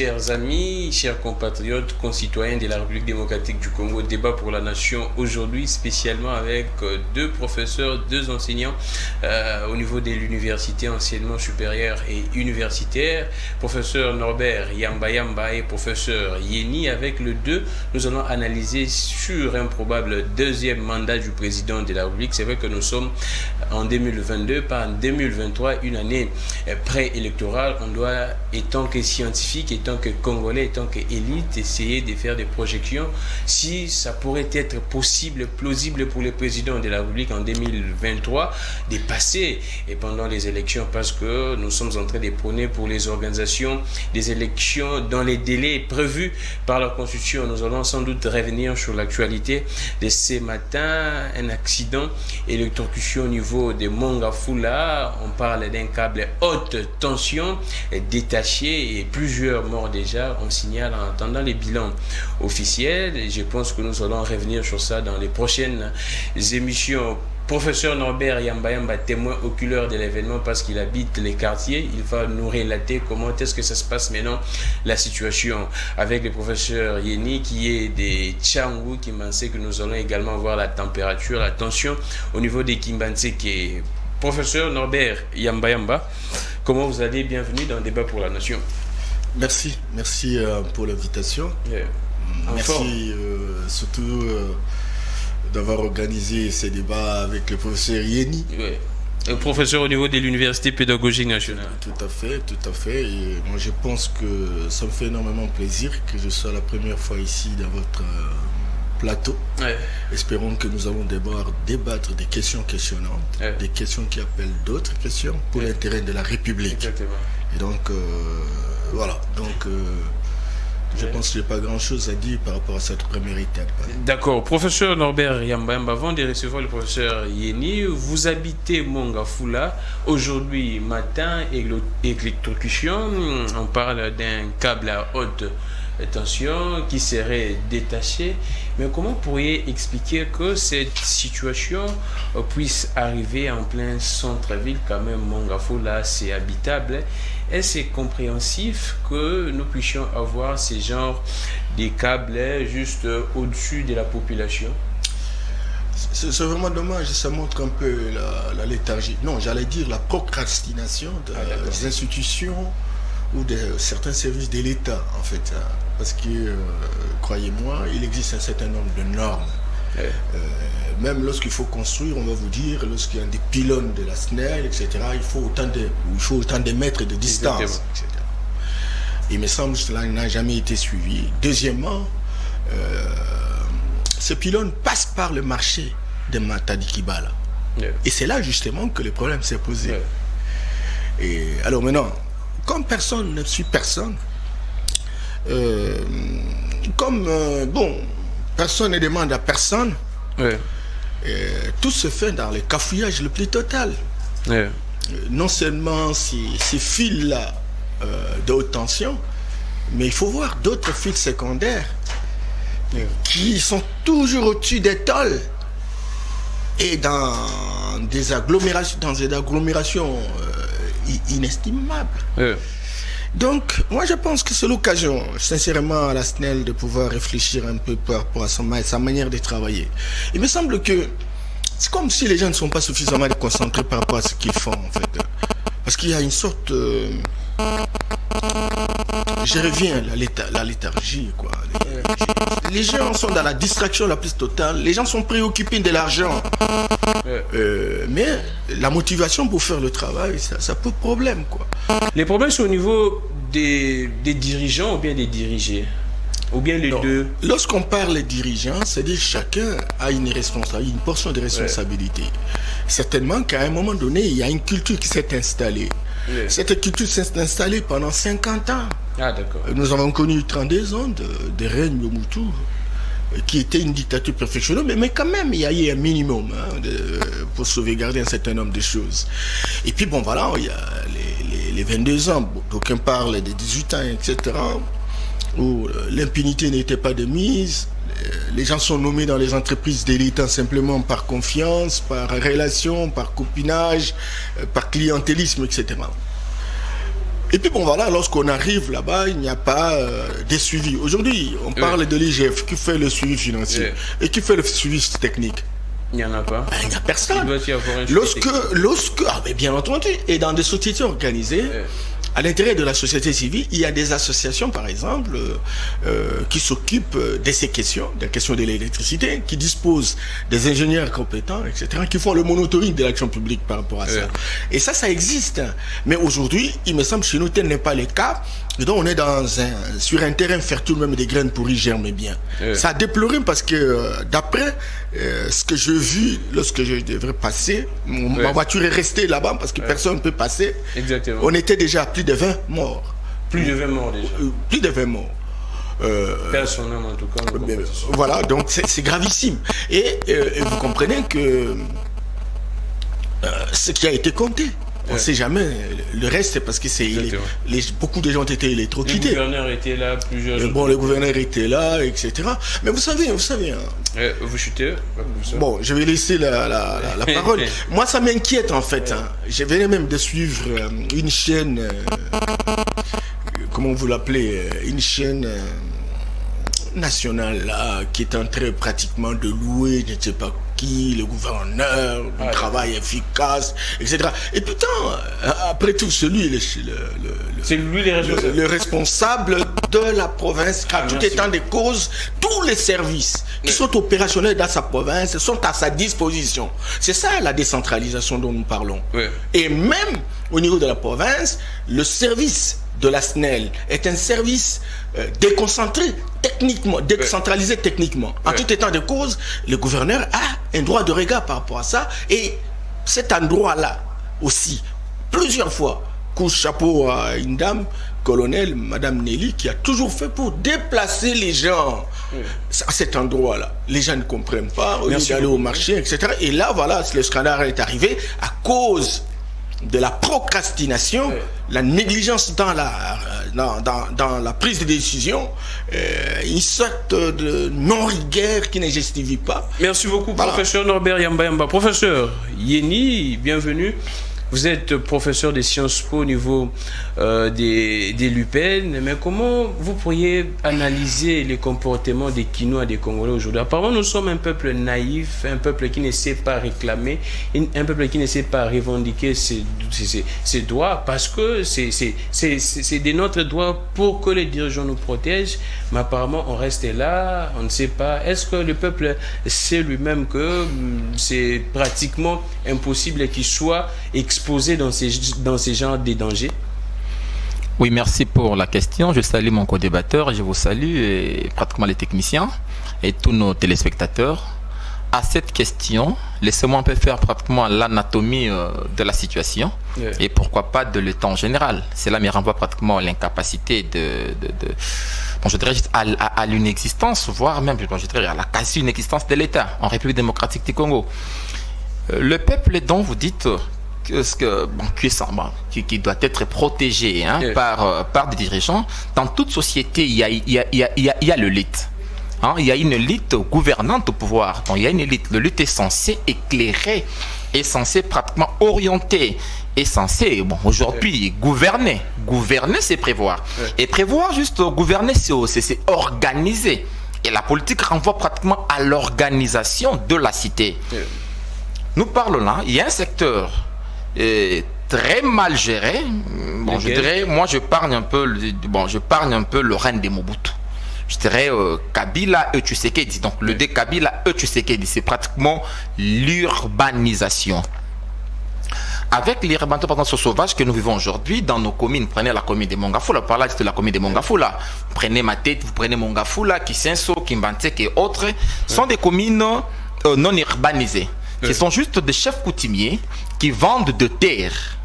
chers amis, chers compatriotes, concitoyens de la République démocratique du Congo, débat pour la nation aujourd'hui, spécialement avec deux professeurs, deux enseignants au niveau de l'université, enseignement supérieur et universitaire, professeur Norbert Yamba Yamba et professeur Yeni. Avec le deux, nous allons analyser sur un probable deuxième mandat du président de la République. C'est vrai que nous sommes en 2022, pas en 2023, une année préélectorale. On doit, étant que scientifique, étant que Congolais, étant qu'élite, essayer de faire des projections si ça pourrait être possible, plausible pour le président de la République en 2023 de passer et pendant les élections, parce que nous sommes en train de prôner pour les organisations des élections dans les délais prévus par la Constitution. Nous allons sans doute revenir sur l'actualité de ce matin, un accident électrocution au niveau de Mongafula. On parle d'un câble haute tension détaché et plusieurs morts déjà, on signale en attendant les bilans officiels. Et je pense que nous allons revenir sur ça dans les prochaines émissions. Professeur Norbert Yamba Yamba, témoin oculaire de l'événement parce qu'il habite les quartiers, il va nous relater comment est-ce que ça se passe maintenant, la situation avec le professeur Yeni qui est des Tchangou, qui m'en sait que nous allons également voir la température, la tension au niveau des Kimbanseke. Professeur Norbert Yamba Yamba, comment vous allez? Bienvenue dans Débat pour la Nation. Merci pour l'invitation. Merci surtout d'avoir organisé ces débats avec le professeur Yeni. Le professeur au niveau de l'Université pédagogique nationale. Tout à fait. Et moi je pense que ça me fait énormément plaisir que je sois la première fois ici dans votre plateau. Espérons que nous allons débattre des questions questionnantes, des questions qui appellent d'autres questions pour l'intérêt de la République. Exactement. Et donc, voilà. Donc, je pense qu'il n'y a pas grand-chose à dire par rapport à cette première étape. D'accord. Professeur Norbert Yamba Yamba, avant de recevoir le professeur Yeni, vous habitez Mongafula. Aujourd'hui matin, électrocution. On parle d'un câble à haute tension qui serait détaché. Mais comment pourriez expliquer que cette situation puisse arriver en plein centre-ville? Quand même, Mongafula, c'est habitable. Est-ce compréhensif que nous puissions avoir ces genres de câbles juste au-dessus de la population? C'est vraiment dommage, ça montre un peu la léthargie. Non, j'allais dire la procrastination des institutions ou de certains services de l'État, en fait. Parce que, croyez-moi, il existe un certain nombre de normes. Même lorsqu'il faut construire, on va vous dire, lorsqu'il y a des pylônes de la SNEL, etc., il faut autant de mètres de distance, etc. Il me semble que cela n'a jamais été suivi. Deuxièmement, ce pylône passe par le marché de Matadi Kibala. Et c'est là justement que le problème s'est posé. Et alors maintenant, comme personne ne suit personne, personne ne demande à personne, tout se fait dans le cafouillage le plus total. Non seulement ces fils-là de haute tension, mais il faut voir d'autres fils secondaires qui sont toujours au-dessus des tôles et dans des agglomérations inestimables. Donc, moi je pense que c'est l'occasion, sincèrement, à la SNEL de pouvoir réfléchir un peu par rapport à sa manière de travailler. Il me semble que c'est comme si les gens ne sont pas suffisamment concentrés par rapport à ce qu'ils font, en fait. Parce qu'il y a une sorte... je reviens à la léthargie, quoi. Les gens sont dans la distraction la plus totale. Les gens sont préoccupés de l'argent. Mais la motivation pour faire le travail, ça pose problème, quoi. Les problèmes sont au niveau des dirigeants ou bien des dirigés? Ou bien les deux? Lorsqu'on parle des dirigeants, c'est-à-dire chacun a une portion de responsabilité. Certainement qu'à un moment donné, il y a une culture qui s'est installée. Cette culture s'est installée pendant 50 ans. Nous avons connu 32 ans de règne de Mobutu, qui était une dictature perfectionnée, mais quand même, il y a eu un minimum pour sauvegarder un certain nombre de choses. Et puis, bon, voilà, il y a les 22 ans, d'aucuns parlent des 18 ans, etc., où l'impunité n'était pas de mise. Les gens sont nommés dans les entreprises d'élite simplement par confiance, par relation, par copinage, par clientélisme, etc. Et puis bon voilà, lorsqu'on arrive là-bas, il n'y a pas des suivis. Aujourd'hui, on parle de l'IGF qui fait le suivi financier et qui fait le suivi technique. Il n'y en a pas. Il n'y a personne. Il doit y avoir un lorsque, mais bien entendu, et dans des sociétés organisées, à l'intérieur de la société civile, il y a des associations, par exemple, qui s'occupent de ces questions, des questions de l'électricité, qui disposent des ingénieurs compétents, etc., qui font le monitoring de l'action publique par rapport à ça. Et ça existe. Mais aujourd'hui, il me semble que chez nous, tel n'est pas le cas. Donc on est sur un terrain fertile, même des graines pourries germent bien. Ça a déploré parce que d'après ce que j'ai vu lorsque je devrais passer, ma voiture est restée là-bas parce que personne ne peut passer. Exactement. On était déjà à plus de 20 morts. Plus de 20 morts déjà. Plus de 20 morts. Personnellement en tout cas. Voilà, donc c'est gravissime. Et vous comprenez que ce qui a été compté, on ne sait jamais. Le reste, c'est parce que beaucoup de gens ont été électrocutés. Le gouverneur était là, plusieurs jours. Bon, le gouverneur était là, etc. Mais vous savez. Vous chutez. Bon, je vais laisser la parole. Moi, ça m'inquiète en fait. Je venais même de suivre une chaîne. Comment vous l'appelez? Une chaîne nationale là, qui est en train pratiquement de louer, je ne sais pas qui, le gouverneur, un travail efficace, etc. Et putain, après tout, c'est lui le responsable de la province, car tout étant des causes, tous les services qui sont opérationnels dans sa province sont à sa disposition. C'est ça la décentralisation dont nous parlons. Et même au niveau de la province, le service de la SNEL est un service décentralisé techniquement. En tout état de cause, le gouverneur a un droit de regard par rapport à ça. Et cet endroit-là aussi, plusieurs fois, couche chapeau à une dame, colonel, Madame Nelly, qui a toujours fait pour déplacer les gens à cet endroit-là. Les gens ne comprennent pas, au lieu d'aller au marché, etc. Et là, voilà, le scandale est arrivé à cause de la procrastination, la négligence dans la prise de décision, une sorte de non-rigueur qui ne justifie pas. Merci beaucoup, professeur Norbert Yamba. Professeur Yeni, bienvenue. Vous êtes professeur de Sciences Po au niveau des LUPEN, mais comment vous pourriez analyser les comportements des Kinois, des Congolais aujourd'hui? Apparemment, nous sommes un peuple naïf, un peuple qui ne sait pas réclamer, un peuple qui ne sait pas revendiquer ses droits, parce que c'est de notre droit pour que les dirigeants nous protègent, mais apparemment, on reste là, on ne sait pas. Est-ce que le peuple sait lui-même que c'est pratiquement impossible qu'il soit exposé dans ces genres de dangers? Oui, merci pour la question. Je salue mon co-débatteur, je vous salue et pratiquement les techniciens et tous nos téléspectateurs. À cette question, laissez-moi un peu faire pratiquement l'anatomie de la situation et pourquoi pas de l'état en général. Cela me renvoie pratiquement à l'incapacité je dirais à l'inexistence, voire même je dirais à la quasi-inexistence de l'État en République démocratique du Congo. Le peuple dont vous dites qui doit être protégé par des dirigeants. Dans toute société, il y a l'élite. Il y a une élite gouvernante au pouvoir. Donc, il y a une élite. L'élite est censée éclairer, est censée pratiquement orienter, est censée, aujourd'hui, gouverner. Gouverner, c'est prévoir. Et prévoir, juste gouverner, c'est organiser. Et la politique renvoie pratiquement à l'organisation de la cité. Nous parlons là, il y a un secteur très mal géré. Je dirais, moi je parle un peu le règne de Mobutu. Je dirais Kabila et Tshisekedi. Donc le de Kabila et Tshisekedi, c'est pratiquement l'urbanisation. Avec l'urbanisation sauvage que nous vivons aujourd'hui dans nos communes, prenez la commune de Mongafula, par là de la commune de Mongafula, prenez Matete, vous prenez Mongafula, Kisenso, Kimbantek et autres, sont des communes non urbanisées. Ce sont juste des chefs coutumiers qui vendent de terre,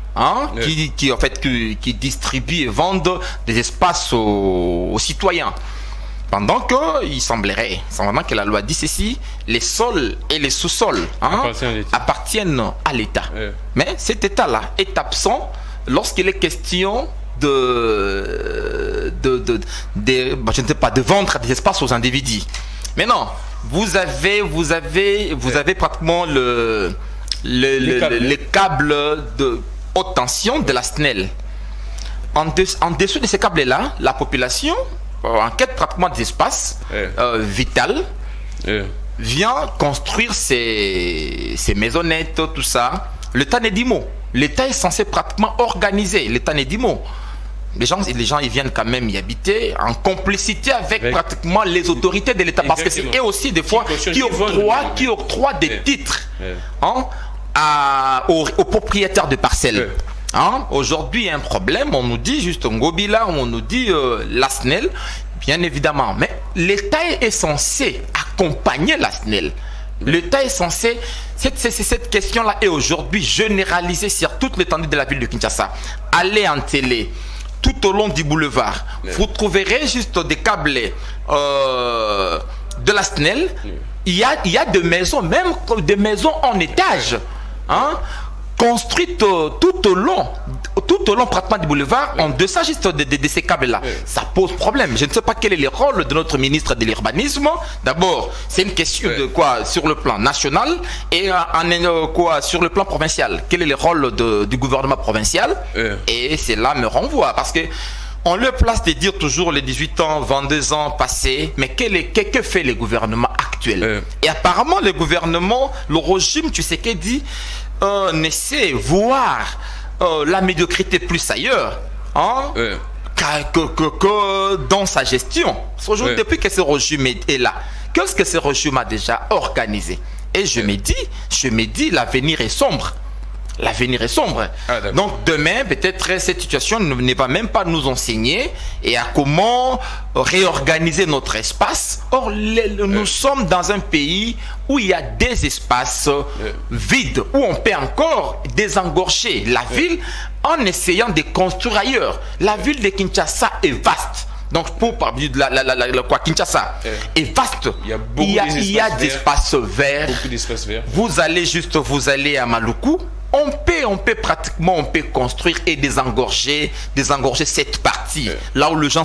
qui distribuent et vendent des espaces aux citoyens. Pendant qu'il semblerait que la loi dit ceci, les sols et les sous-sols appartiennent à l'État. Mais cet État-là est absent lorsqu'il est question de vendre des espaces aux individus. Mais non. Vous avez pratiquement les câbles de haute tension de la SNEL. en dessous de ces câbles-là, la population, en quête pratiquement d'espace vital, vient construire ses maisonnettes, tout ça. L'État n'est dit mot. L'État est censé pratiquement organiser. L'État n'est dit mot. Les gens, ils viennent quand même y habiter en complicité avec pratiquement les autorités de l'État. Parce que c'est eux aussi, des fois, qui octroient des titres aux propriétaires de parcelles. Aujourd'hui, il y a un problème. On nous dit juste Ngobila, on nous dit la SNEL, bien évidemment. Mais l'État est censé accompagner la SNEL. L'État est censé... Cette question-là est aujourd'hui généralisée sur toute l'étendue de la ville de Kinshasa. Allez en télé. Tout au long du boulevard, vous trouverez juste des câbles de la SNEL. Il y a des maisons, même des maisons en étage, construites tout au long pratiquement du boulevard, en deçà juste de ces câbles-là. Ça pose problème. Je ne sais pas quel est le rôle de notre ministre de l'Urbanisme. D'abord, c'est une question de quoi sur le plan national et sur le plan provincial. Quel est le rôle du gouvernement provincial? Et cela me renvoie parce que on le place de dire toujours les 18 ans, 22 ans passés, mais que fait le gouvernement actuel? Et apparemment, le gouvernement, le régime, tu sais qu'il dit, essaie voir la médiocrité plus ailleurs que dans sa gestion. Aujourd'hui, depuis que ce régime est là, qu'est-ce que ce régime a déjà organisé? Et je me dis, l'avenir est sombre. L'avenir est sombre. Donc demain, peut-être cette situation ne va même pas nous enseigner et à comment réorganiser notre espace. Or, nous sommes dans un pays où il y a des espaces vides, où on peut encore désengorger la ville en essayant de construire ailleurs. La ville de Kinshasa est vaste. Donc pour parler de Kinshasa est vaste. Il y a d'espaces verts. Beaucoup d'espaces verts. Vous allez à Maluku. On peut pratiquement construire et désengorger cette partie. Là où les gens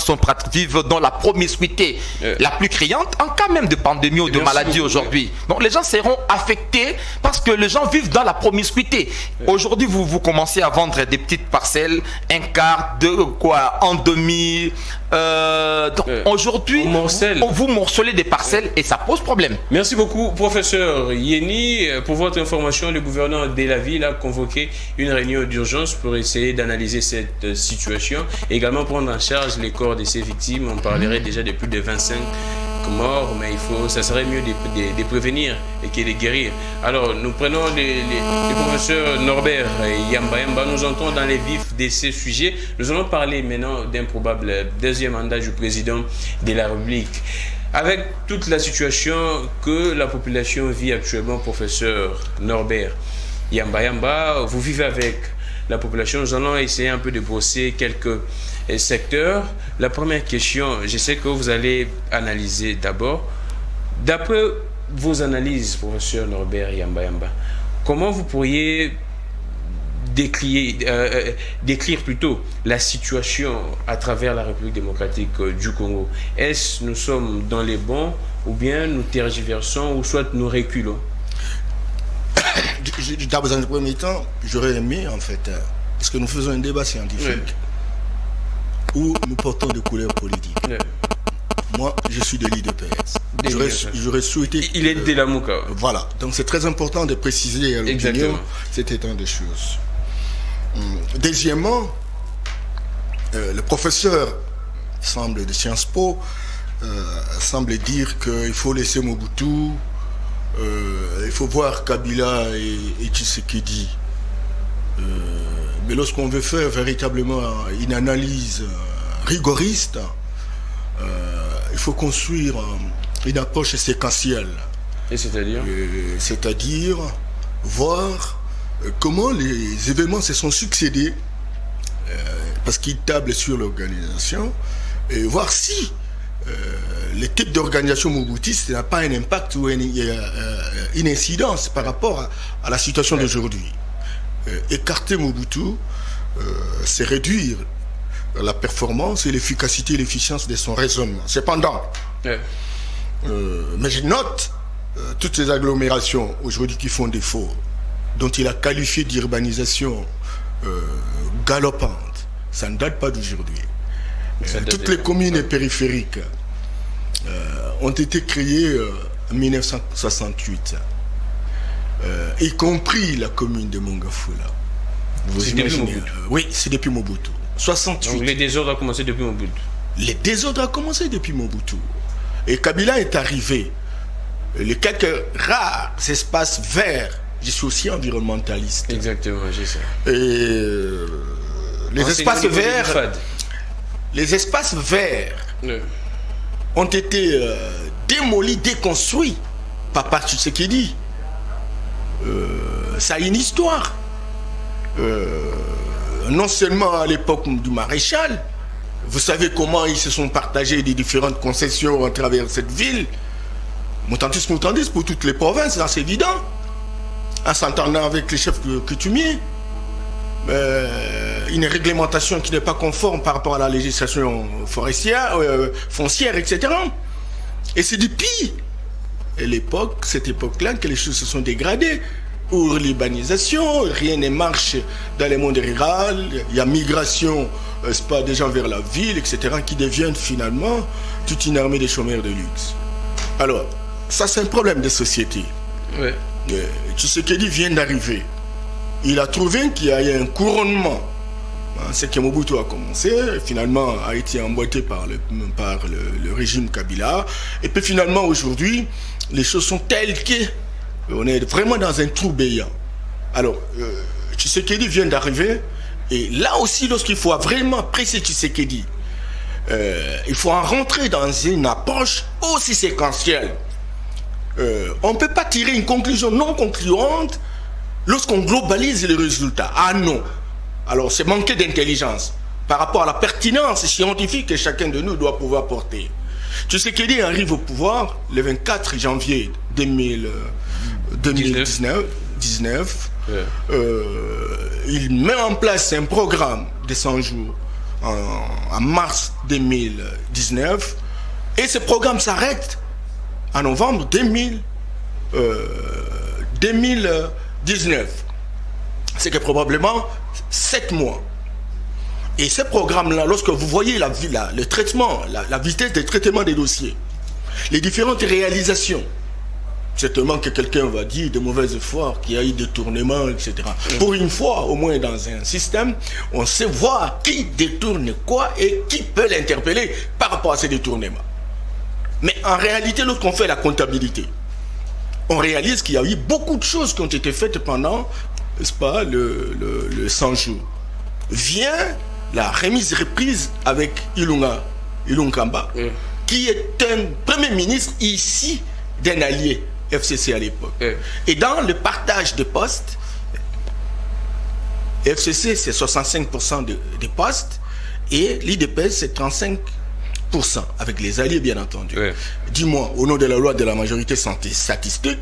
vivent dans la promiscuité la plus criante, en cas même de pandémie ou de maladie aujourd'hui. Donc les gens seront affectés parce que les gens vivent dans la promiscuité. Aujourd'hui, vous commencez à vendre des petites parcelles, un quart, en demi. Aujourd'hui, vous morcelez des parcelles et ça pose problème. Merci beaucoup, professeur Yeni. Pour votre information, le gouverneur de la ville a convoqué une réunion d'urgence pour essayer d'analyser cette situation et également prendre en charge les corps de ces victimes. On parlerait déjà de plus de 25 morts, mais ça serait mieux de prévenir et que de guérir. Alors, nous prenons le professeur Norbert Yamba. Nous entrons dans les vifs de ces sujets. Nous allons parler maintenant d'un probable deuxième mandat du président de la République. Avec toute la situation que la population vit actuellement, professeur Norbert Yamba, vous vivez avec la population. Nous allons essayer un peu de brosser quelques secteurs. La première question, je sais que vous allez analyser d'abord. D'après vos analyses, professeur Norbert Yamba, comment vous pourriez décrire plutôt la situation à travers la République démocratique du Congo? Est-ce nous sommes dans les bons ou bien nous tergiversons ou soit nous reculons? Dans un premier temps, j'aurais aimé en fait, parce que nous faisons un débat scientifique où nous portons des couleurs politiques. Moi, je suis de l'IDPS. J'aurais souhaité... Il est de la Mouka. Voilà, donc c'est très important de préciser à l'opinion cet état de choses. Deuxièmement, le professeur semble de Sciences Po semble dire qu'il faut laisser Mobutu, il faut voir Kabila et Tshisekedi. Mais lorsqu'on veut faire véritablement une analyse rigoriste, il faut construire une approche séquentielle. Et c'est-à-dire c'est-à-dire voir comment les événements se sont succédés, parce qu'ils tablent sur l'organisation, et voir si le type d'organisation moboutiste n'a pas un impact ou une incidence par rapport à la situation d'aujourd'hui. Écarter Mobutu, c'est réduire la performance et l'efficacité et l'efficience de son raisonnement. Cependant, mais je note toutes ces agglomérations aujourd'hui qui font défaut, dont il a qualifié d'urbanisation galopante, Ça ne date pas d'aujourd'hui. Toutes les communes périphériques ont été créées en 1968, y compris la commune de Mongafula. Vous imaginez? Oui, c'est depuis Mobutu. 68. Donc les désordres ont commencé depuis Mobutu. Les désordres ont commencé depuis Mobutu. Et Kabila est arrivé. Les quelques rares espaces verts, je suis aussi environnementaliste. Exactement, j'ai ça. Et les espaces verts ont été démolis, déconstruits par Tshisekedi. Ça a une histoire. Non seulement à l'époque du maréchal, vous savez comment ils se sont partagés des différentes concessions à travers cette ville. Moutandis pour toutes les provinces, c'est évident. En s'entendant avec les chefs coutumiers. Une réglementation qui n'est pas conforme par rapport à la législation forestière, foncière, etc. Et c'est depuis cette époque-là, que les choses se sont dégradées. Urbanisation, rien ne marche dans les mondes ruraux, il y a migration, c'est pas des gens vers la ville, etc., qui deviennent finalement toute une armée de chômeurs de luxe. Alors, ça c'est un problème de société. Ouais. Tshisekedi vient d'arriver. Il a trouvé qu'il y a eu un couronnement. Ce que Mobutu a commencé, finalement a été emboîté par le régime Kabila. Et puis finalement aujourd'hui, les choses sont telles qu'on est vraiment dans un trou béant. Alors, Tshisekedi vient d'arriver. Et là aussi, lorsqu'il faut vraiment apprécier Tshisekedi, il faut en rentrer dans une approche aussi séquentielle. On ne peut pas tirer une conclusion non concluante lorsqu'on globalise les résultats. Ah non. Alors c'est manquer d'intelligence par rapport à la pertinence scientifique que chacun de nous doit pouvoir porter. Tshisekedi arrive au pouvoir le 24 janvier 2019. Il met en place un programme de 100 jours en mars 2019 et ce programme s'arrête en novembre 2019. C'est que probablement 7 mois. Et ce programme-là, lorsque vous voyez le traitement, la vitesse de traitement des dossiers, les différentes réalisations, certainement que quelqu'un va dire de mauvaise foi, qu'il y a eu détournement, etc. Pour une fois, au moins dans un système, on sait voir qui détourne quoi et qui peut l'interpeller par rapport à ces détournements. Mais en réalité, lorsqu'on fait la comptabilité, on réalise qu'il y a eu beaucoup de choses qui ont été faites pendant, n'est-ce pas, le 100 jours. Vient la reprise avec Ilunkamba, qui est un premier ministre ici d'un allié FCC à l'époque. Et dans le partage de postes, FCC c'est 65% des postes et l'IDPS c'est 35%, avec les alliés bien entendu. Dis-moi, au nom de la loi de la majorité statistique,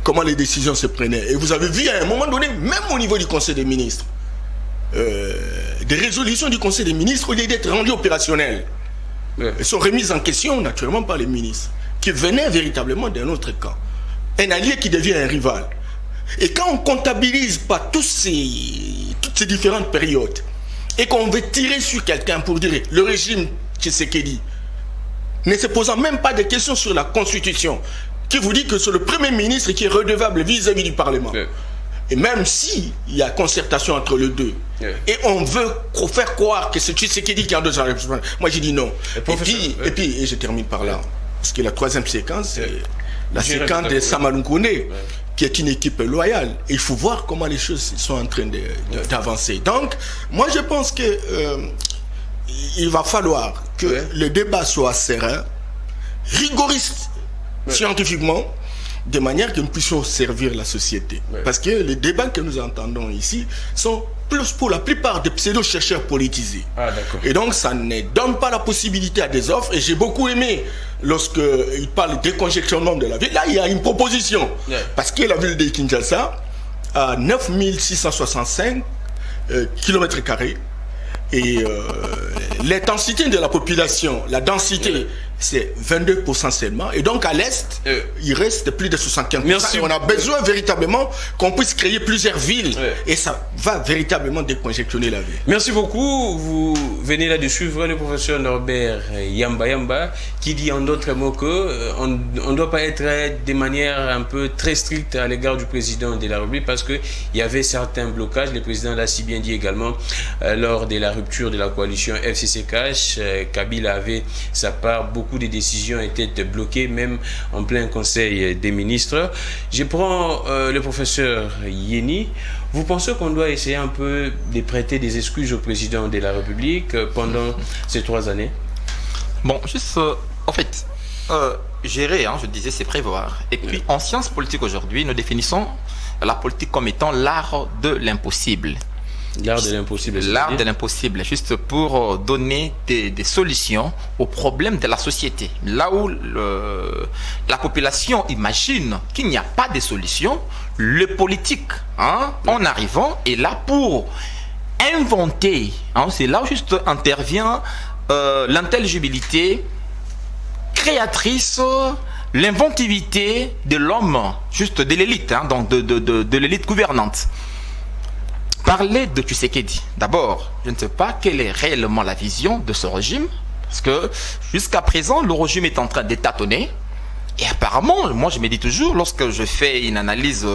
comment les décisions se prenaient. Et vous avez vu à un moment donné, même au niveau du Conseil des ministres, des résolutions du Conseil des ministres, au lieu d'être rendues opérationnelles, sont remises en question naturellement par les ministres, qui venaient véritablement d'un autre camp. Un allié qui devient un rival. Et quand on ne comptabilise pas toutes ces différentes périodes, et qu'on veut tirer sur quelqu'un pour dire le régime Tshisekedi, ne se posant même pas de questions sur la Constitution, qui vous dit que c'est le Premier ministre qui est redevable vis-à-vis du Parlement. Et même s'il y a concertation entre les deux, et on veut faire croire que c'est Tshisekedi qui a deux arrêts, moi j'ai dit non. Et puis, je termine par là, parce que la troisième séquence, c'est la séquence de Samalunkone, qui est une équipe loyale. Et il faut voir comment les choses sont en train d'avancer. Donc, moi je pense que il va falloir que le débat soit serein, rigoriste, scientifiquement, de manière que nous puissions servir la société. Parce que les débats que nous entendons ici sont plus pour la plupart des pseudo-chercheurs politisés. Et donc ça ne donne pas la possibilité à des offres. Et j'ai beaucoup aimé lorsqu'ils parlent de décongestionnement de la ville. Là, il y a une proposition. Parce que la ville de Kinshasa a 9665 km². Et l'intensité de la population, la densité, c'est 22% seulement. Et donc à l'Est, il reste plus de 75%. Merci. Et on a besoin véritablement qu'on puisse créer plusieurs villes. Et ça va véritablement décongestionner la ville. Merci beaucoup. Vous venez là de suivre le professeur Norbert Yamba, qui dit en d'autres mots qu'on ne doit pas être de manière un peu très stricte à l'égard du président de la République, parce qu'il y avait certains blocages. Le président l'a si bien dit également lors de la rupture de la coalition FCC-Cash. Kabila avait sa part. Beaucoup de décisions étaient bloquées, même en plein conseil des ministres. Je prends le professeur Yeni. Vous pensez qu'on doit essayer un peu de prêter des excuses au président de la République pendant ces 3 années? Bon, juste, en fait, gérer, je disais, c'est prévoir. Et puis, en sciences politiques aujourd'hui, nous définissons la politique comme étant l'art de l'impossible. L'art de l'impossible. L'art de l'impossible, juste pour donner des solutions aux problèmes de la société. Là où la population imagine qu'il n'y a pas de solution, le politique, en arrivant, est là pour inventer. C'est là où juste intervient l'intelligibilité créatrice, l'inventivité de l'homme, juste de l'élite, donc de l'élite gouvernante. Parler de Tshisekedi. D'abord, je ne sais pas quelle est réellement la vision de ce régime, parce que jusqu'à présent, le régime est en train de tâtonner. Et apparemment, moi je me dis toujours, lorsque je fais une analyse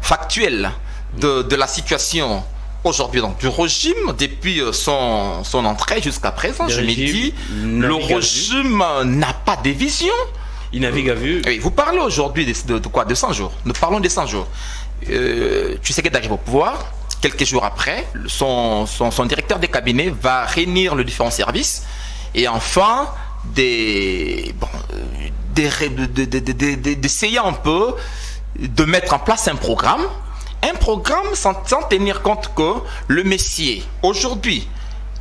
factuelle de la situation aujourd'hui, donc du régime, depuis son entrée jusqu'à présent, je me dis, le régime n'a pas de vision. Il navigue à vue. Oui, vous parlez aujourd'hui de quoi? De 100 jours. Nous parlons de 100 jours. Tshisekedi arrive au pouvoir. Quelques jours après, son directeur de cabinet va réunir les différents services et enfin d'essayer un peu de mettre en place un programme sans tenir compte que le Messier, aujourd'hui,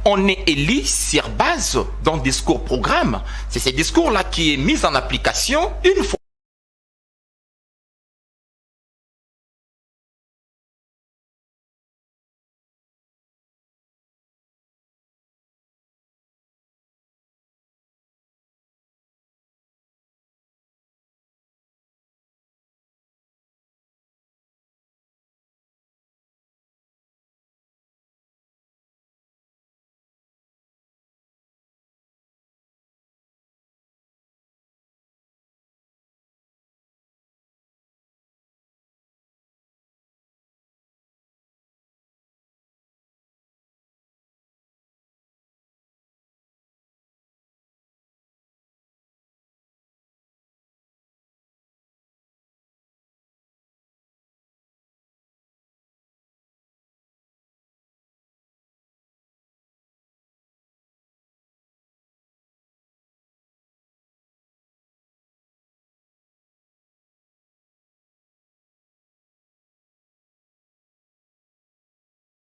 on est élu sur base d'un discours programme. C'est ce discours-là qui est mis en application une fois.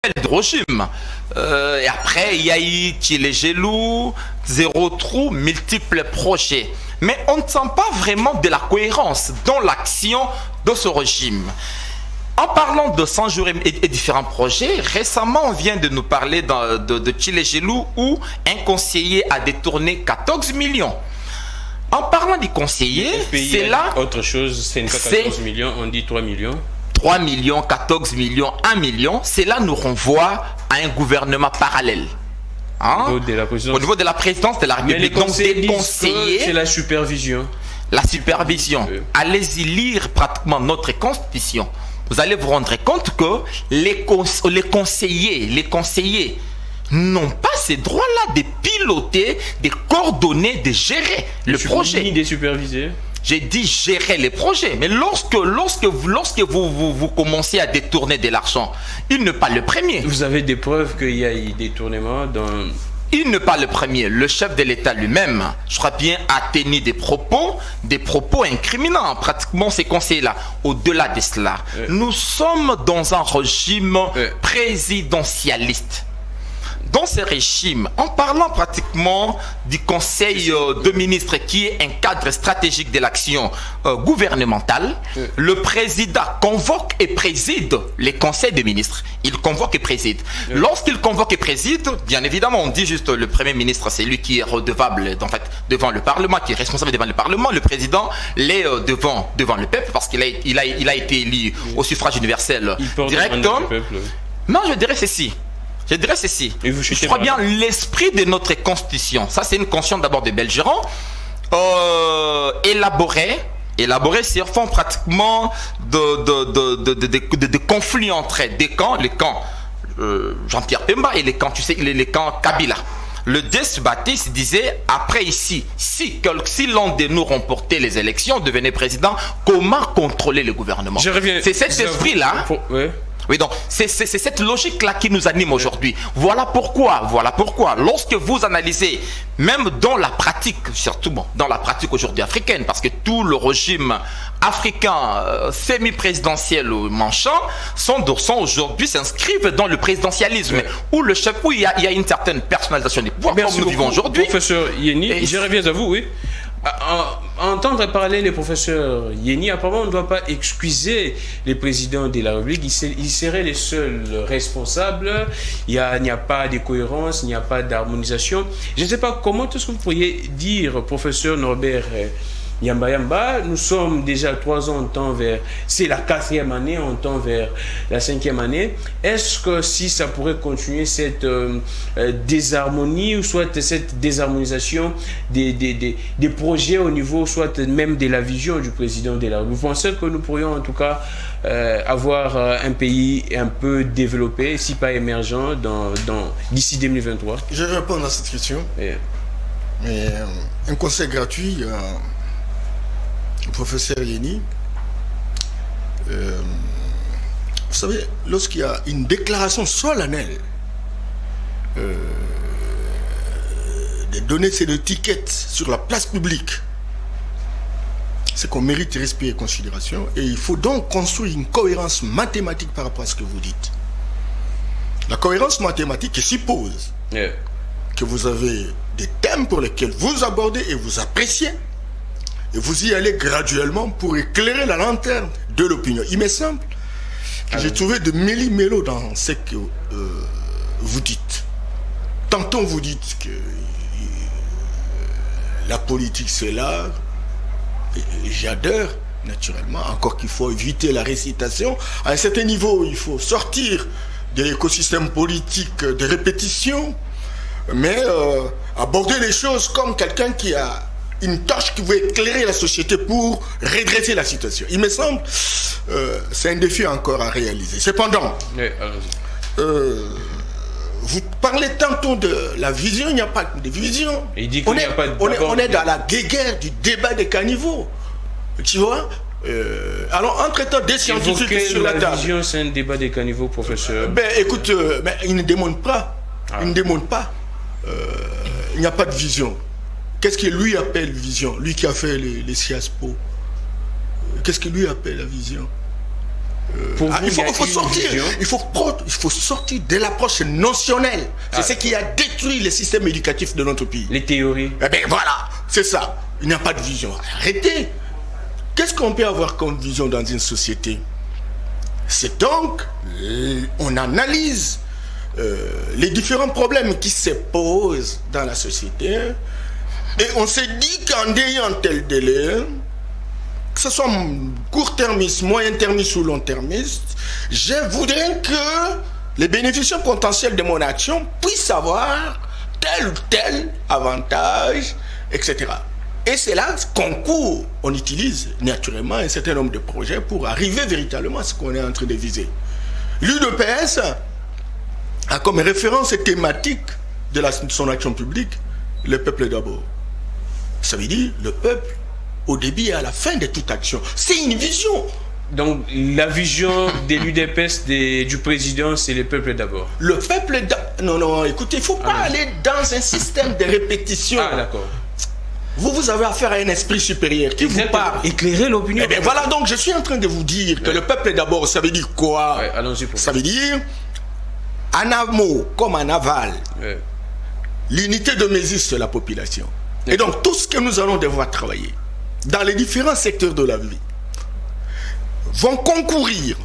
De régime. Et après, il y a eu les Gelou, Zéro Trou, multiples projets. Mais on ne sent pas vraiment de la cohérence dans l'action de ce régime. En parlant de 100 jours et différents projets, récemment, on vient de nous parler de Chile Gelou où un conseiller a détourné 14 millions. En parlant du conseiller, c'est là... Autre chose, c'est 14 millions, on dit 3 millions. 3 millions, 14 millions, 1 million, cela nous renvoie à un gouvernement parallèle. Au niveau de la présidence de la République. Donc des conseillers, c'est la supervision. La supervision. Allez-y lire pratiquement notre constitution. Vous allez vous rendre compte que les conseillers n'ont pas ces droits-là de piloter, de coordonner, de gérer le projet. Ni de superviser. J'ai dit gérer les projets, mais lorsque vous commencez à détourner de l'argent, il n'est pas le premier. Vous avez des preuves qu'il y a eu détournement dans... Il n'est pas le premier. Le chef de l'État lui-même, je crois bien, a tenu des propos incriminants, pratiquement ces conseils-là. Au-delà de cela, nous sommes dans un régime présidentialiste. dans ce régime, en parlant pratiquement du Conseil de ministres qui est un cadre stratégique de l'action gouvernementale, le président convoque et préside les conseils des ministres. Il convoque et préside. Lorsqu'il convoque et préside, bien évidemment, on dit juste le Premier ministre, c'est lui qui est redevable en fait, devant le Parlement, qui est responsable devant le Parlement. Le président l'est devant le peuple parce qu'il a été élu au suffrage universel direct. Non, je dirais ceci. Je crois bien l'esprit de notre constitution. Ça, c'est une constitution d'abord de Belgeron, élaborée sur fond pratiquement de conflits entre des camps, les camps Jean-Pierre Pemba et les camps, tu sais, les camps Kabila. Le Des Baptiste disait, après ici, si l'un de nous remportait les élections, devenait président, comment contrôler le gouvernement? C'est cet esprit-là. Oui, donc c'est cette logique-là qui nous anime aujourd'hui. Voilà pourquoi, lorsque vous analysez, même dans la pratique, surtout dans la pratique aujourd'hui africaine, parce que tout le régime africain semi-présidentiel ou manchant sont aujourd'hui s'inscrivent dans le présidentialisme, où il y a une certaine personnalisation des pouvoirs, comme nous vivons aujourd'hui. Professeur Yeni, je reviens à vous, oui. À entendre parler les professeurs Yeni, apparemment on ne doit pas excuser les présidents de la République, ils seraient les seuls responsables, il n'y a pas de cohérence, il n'y a pas d'harmonisation. Je ne sais pas comment est-ce que vous pourriez dire, professeur Norbert Yamba, nous sommes déjà 3 ans en temps vers, c'est la 4e année, en temps vers la 5e année. Est-ce que si ça pourrait continuer cette désharmonie ou soit cette désharmonisation des projets au niveau, soit même de la vision du président de la République, vous pensez que nous pourrions en tout cas avoir un pays un peu développé, si pas émergent, d'ici 2023? Je vais répondre à cette question. Mais un conseil gratuit. Professeur Yeni, vous savez, lorsqu'il y a une déclaration solennelle de donner ces étiquettes sur la place publique, c'est qu'on mérite respect et considération, et il faut donc construire une cohérence mathématique par rapport à ce que vous dites. La cohérence mathématique suppose que vous avez des thèmes pour lesquels vous abordez et vous appréciez, et vous y allez graduellement pour éclairer la lanterne de l'opinion. Il me semble que j'ai trouvé de méli-mélo dans ce que vous dites. Tantôt vous dites que la politique c'est l'art, et j'adore naturellement, encore qu'il faut éviter la récitation. À un certain niveau, il faut sortir de l'écosystème politique de répétition, mais aborder les choses comme quelqu'un qui a une tâche qui veut éclairer la société pour redresser la situation. Il me semble c'est un défi encore à réaliser. Cependant, vous parlez tantôt de la vision, il n'y a pas de vision. On est dans la guéguerre du débat des caniveaux. Tu vois, alors, entre-temps, des scientifiques sur la table. La vision, c'est un débat des caniveaux, professeur. Écoute, il ne démontre pas. Il ne démontre pas. Il n'y a pas de vision. Qu'est-ce que lui appelle vision? Lui qui a fait les Sciences Po. Qu'est-ce que lui appelle la vision? Il faut sortir de l'approche notionnelle. C'est ce qui a détruit le système éducatif de notre pays. Les théories. Voilà, c'est ça. Il n'y a pas de vision. Arrêtez. Qu'est-ce qu'on peut avoir comme vision dans une société? C'est donc, on analyse les différents problèmes qui se posent dans la société. Et on s'est dit qu'en ayant tel délai, que ce soit court-termiste, moyen-termiste ou long-termiste, je voudrais que les bénéficiaires potentiels de mon action puissent avoir tel ou tel avantage, etc. Et c'est là qu'on court, on utilise naturellement un certain nombre de projets pour arriver véritablement à ce qu'on est en train de viser. L'UDPS a comme référence thématique de son action publique le peuple d'abord. Ça veut dire le peuple au début et à la fin de toute action. C'est une vision. Donc la vision de l'UDPS du président, c'est le peuple d'abord. Le peuple d'abord. Non, écoutez, il ne faut pas aller dans un système de répétition. Ah, d'accord. Vous avez affaire à un esprit supérieur qui vous parle. Éclairer l'opinion. Voilà, donc je suis en train de vous dire que le peuple d'abord, ça veut dire quoi? Allons-y, ça veut dire en amont comme en aval, l'unité de mesure, c'est la population. Et donc, tout ce que nous allons devoir travailler dans les différents secteurs de la vie vont concourir.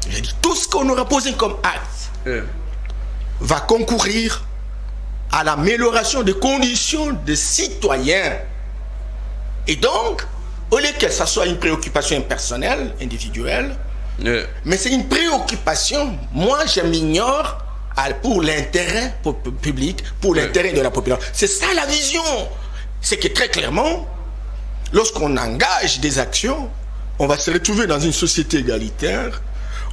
J'ai dit, tout ce qu'on aura posé comme acte va concourir à l'amélioration des conditions des citoyens. Et donc, au lieu que ça soit une préoccupation personnelle, individuelle, mais c'est une préoccupation, moi je m'ignore, pour l'intérêt public, pour l'intérêt de la population. C'est ça la vision. C'est que très clairement, lorsqu'on engage des actions, on va se retrouver dans une société égalitaire,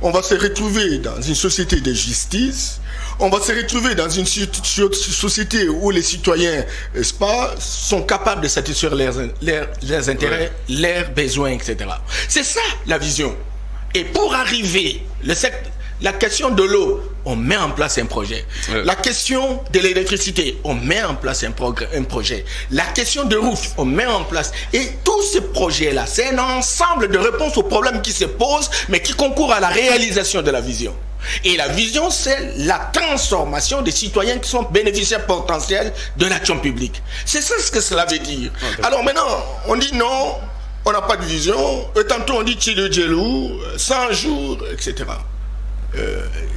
on va se retrouver dans une société de justice, on va se retrouver dans une société où les citoyens, n'est-ce pas, sont capables de satisfaire leurs intérêts, leurs besoins, etc. C'est ça la vision. Et pour arriver, la question de l'eau, on met en place un projet. La question de l'électricité, on met en place un projet. La question de route, on met en place. Et tous ces projets-là, c'est un ensemble de réponses aux problèmes qui se posent, mais qui concourent à la réalisation de la vision. Et la vision, c'est la transformation des citoyens qui sont bénéficiaires potentiels de l'action publique. C'est ça ce que cela veut dire. Alors maintenant, on dit non, on n'a pas de vision. Et tantôt on dit Tchilou Djelou, 100 jours, etc.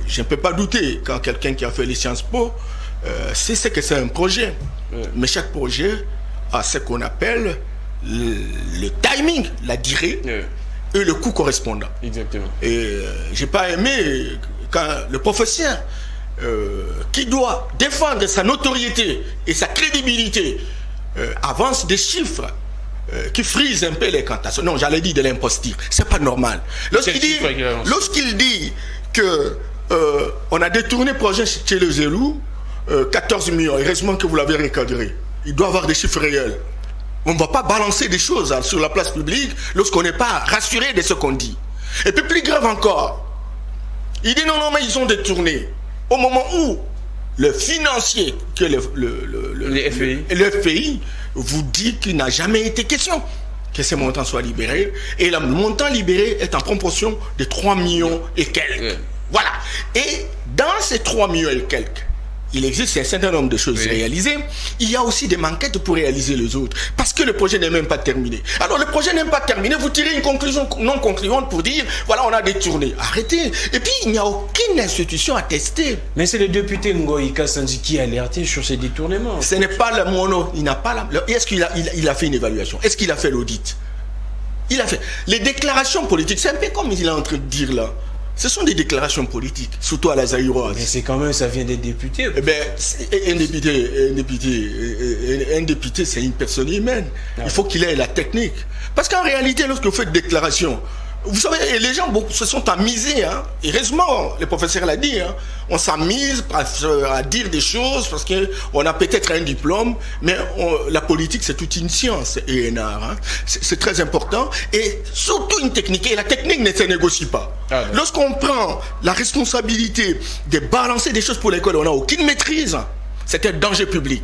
Je ne peux pas douter quand quelqu'un qui a fait les Sciences Po sait ce que c'est un projet. Mais chaque projet a ce qu'on appelle le timing, la durée et le coût correspondant. Exactement. Et j'ai pas aimé quand le professeur qui doit défendre sa notoriété et sa crédibilité avance des chiffres qui frisent un peu les cantations. Non, j'allais dire de l'imposture. C'est pas normal. Lorsqu'il dit que on a détourné le projet chez le Zélou, 14 millions, heureusement que vous l'avez recadré. Il doit avoir des chiffres réels. On ne va pas balancer des choses sur la place publique lorsqu'on n'est pas rassuré de ce qu'on dit. Et puis plus grave encore, il dit non, mais ils ont détourné. Au moment où le financier, que le FPI vous dit qu'il n'a jamais été question que ces montants soient libérés. Et le montant libéré est en proportion de 3 millions et quelques. Voilà. Et dans ces 3 millions et quelques, il existe un certain nombre de choses réalisées. Il y a aussi des manquettes pour réaliser les autres. Parce que le projet n'est même pas terminé. Alors le projet n'est pas terminé, vous tirez une conclusion non concluante pour dire, voilà, on a détourné. Arrêtez. Et puis, il n'y a aucune institution à tester. Mais c'est le député Ngoï Kassanji qui a alerté sur ces détournements. Ce n'est pas le mono. Il n'a pas la... Est-ce qu'il a fait une évaluation? Est-ce qu'il a fait l'audit? Il a fait... Les déclarations politiques, c'est un peu comme il est en train de dire là. Ce sont des déclarations politiques, surtout à la zaïroise. Mais c'est quand même, ça vient des députés. Eh bien, un député, c'est une personne humaine. Il faut qu'il ait la technique. Parce qu'en réalité, lorsque vous faites déclaration, vous savez, les gens se sont amusés. Heureusement, le professeur l'a dit. On s'amuse à dire des choses parce qu'on a peut-être un diplôme, mais la politique, c'est toute une science et un art. C'est très important. Et surtout une technique. Et la technique ne se négocie pas. Lorsqu'on prend la responsabilité de balancer des choses pour lesquelles on n'a aucune maîtrise, c'est un danger public.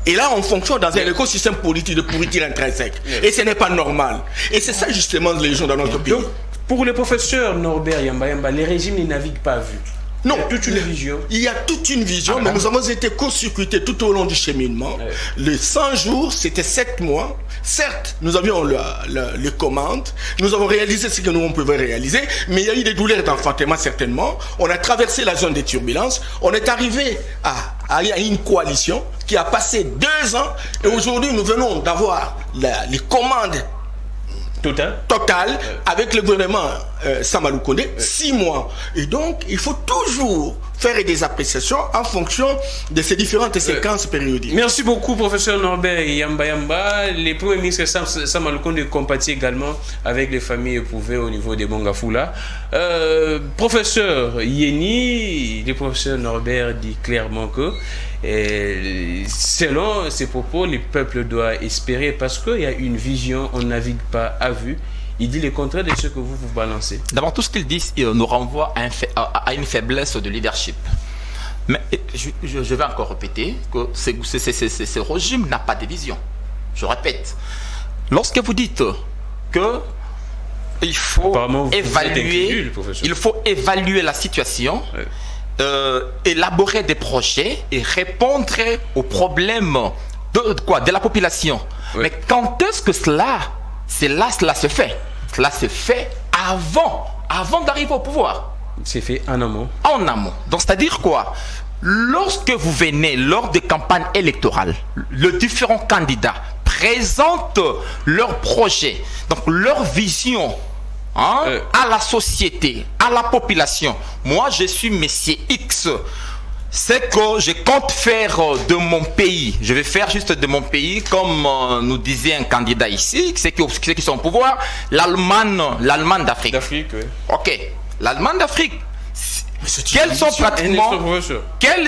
Et là, on fonctionne dans un écosystème politique de pourriture intrinsèque. Et ce n'est pas normal. Et c'est ça, justement, les gens dans notre pays. Donc, pour le professeur Norbert Yamba, les régimes ne naviguent pas vus. Non. Il y a toute une vision. Il y a toute une vision, mais nous avons été court-circuités tout au long du cheminement. Les 100 jours, c'était 7 mois. Certes, nous avions les commandes. Nous avons réalisé ce que nous pouvions réaliser, mais il y a eu des douleurs d'enfantement, certainement. On a traversé la zone des turbulences. On est arrivé à une coalition qui a passé 2 ans. Et aujourd'hui, nous venons d'avoir les commandes Total avec le gouvernement Samalou Kondé, 6 mois. Et donc, il faut toujours faire des appréciations en fonction de ces différentes séquences périodiques. Merci beaucoup, professeur Norbert Yamba. Les premiers ministres Samalou Kondé compatit également avec les familles éprouvées au niveau des Bongafoula. Professeur Yeni, le professeur Norbert dit clairement que selon ses propos, le peuple doit espérer parce qu'il y a une vision, on ne navigue pas à vue. Il dit le contraire de ce que vous balancez. D'abord, tout ce qu'il dit nous renvoie à une faiblesse de leadership. Mais je vais encore répéter que ce régime n'a pas de vision. Je répète. Lorsque vous dites que il faut évaluer la situation, élaborer des projets et répondre aux problèmes de la population. Oui. Mais quand est-ce que cela se fait? Cela se fait avant d'arriver au pouvoir. C'est fait en amont. En amont. Donc, c'est-à-dire quoi? Lorsque vous venez lors des campagnes électorales, les différents candidats présentent leurs projets, donc leur vision à la société, à la population. Moi, je suis Monsieur X. C'est que je compte faire de mon pays. Je vais faire juste de mon pays, comme nous disait un candidat ici, ceux qui sont au pouvoir, l'Allemagne d'Afrique. D'Afrique, oui. Ok. L'Allemagne d'Afrique. Quels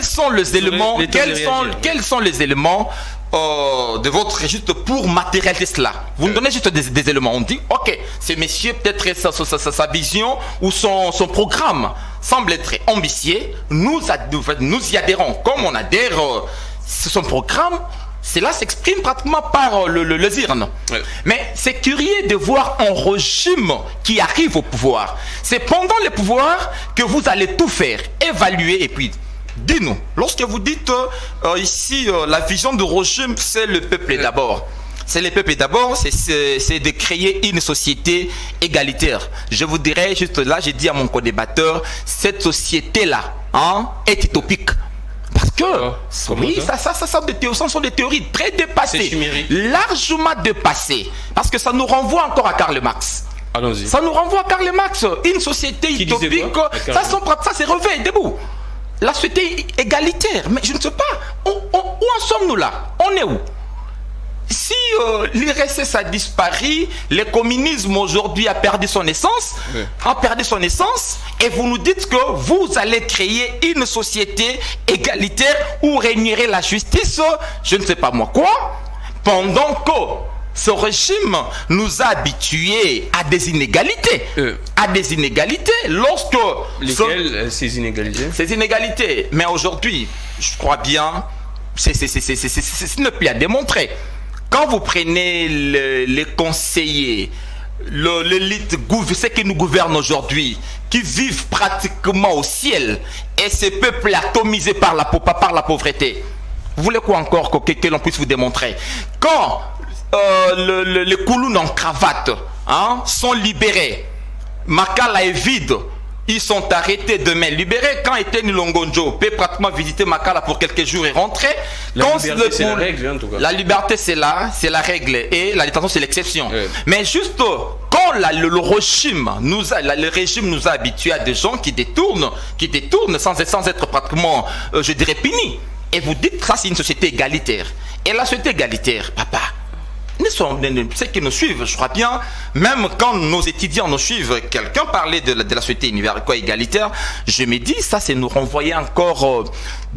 sont les éléments de votre juste pour matérialiser cela? Vous nous donnez juste des éléments. On dit, ok, c'est monsieur, peut-être sa vision ou son programme semble être ambitieux. Nous y adhérons. Comme on adhère son programme, cela s'exprime pratiquement par le ZIRN. Ouais. Mais c'est curieux de voir un régime qui arrive au pouvoir. C'est pendant le pouvoir que vous allez tout faire, évaluer et puis dis-nous. Lorsque vous dites ici la vision du régime, c'est le peuple d'abord. C'est le peuple d'abord, c'est de créer une société égalitaire. Je vous dirais juste là, j'ai dit à mon co-débatteur, cette société-là est utopique. Parce que, oui, ça sont des théories très dépassées, largement dépassées. Parce que ça nous renvoie encore à Karl Marx. Allons-y. Ça nous renvoie à Karl Marx. Une société utopique, ça c'est relevé debout. La société égalitaire, mais je ne sais pas, où en sommes-nous là? On est où? Si l'URSS a disparu, le communisme aujourd'hui a perdu son essence, et vous nous dites que vous allez créer une société égalitaire où régnerait la justice, je ne sais pas moi quoi, pendant que ce régime nous a habitués à des inégalités. Lorsque... Lesquelles ces inégalités? Ces inégalités. Mais aujourd'hui, je crois bien, ce n'est plus à démontrer. Quand vous prenez les conseillers, l'élite, ceux qui nous gouvernent aujourd'hui, qui vivent pratiquement au ciel, et ce peuple atomisé par la pauvreté, vous voulez quoi encore que l'on puisse vous démontrer? Quand les Koulounes en cravate sont libérés, Makala est vide, ils sont arrêtés demain, libérés. Quand Etienne Longonjo peut pratiquement visiter Makala pour quelques jours et rentrer. La liberté, c'est la règle, en tout cas. La liberté, c'est la règle, et la détention, c'est l'exception. Mais juste quand le régime nous a habitués à des gens qui détournent sans être pratiquement, je dirais, punis. Et vous dites que ça, c'est une société égalitaire. Et la société égalitaire, papa, ceux qui nous suivent, je crois bien, même quand nos étudiants nous suivent, quelqu'un parlait de la société égalitaire, je me dis, ça c'est nous renvoyer encore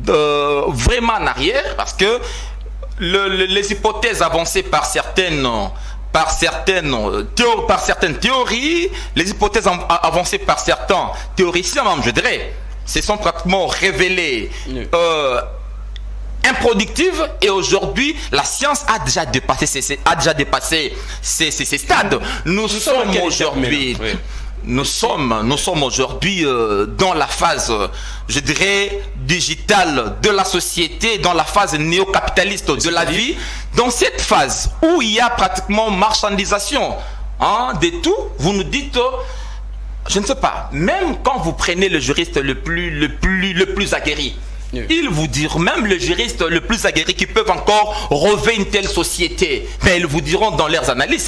vraiment en arrière, parce que les hypothèses avancées par certaines théories, les hypothèses avancées par certains théoriciens, même, je dirais, se sont pratiquement révélées improductive, et aujourd'hui la science a déjà dépassé ces stades. Nous sommes aujourd'hui dans la phase, je dirais, digitale de la société, dans la phase néocapitaliste de la vie, dans cette phase où il y a pratiquement marchandisation de tout. Vous nous dites, je ne sais pas, même quand vous prenez le juriste le plus aguerri, ils vous diront, même les juristes le plus aguerris qui peuvent encore relever une telle société, mais ils vous diront dans leurs analyses,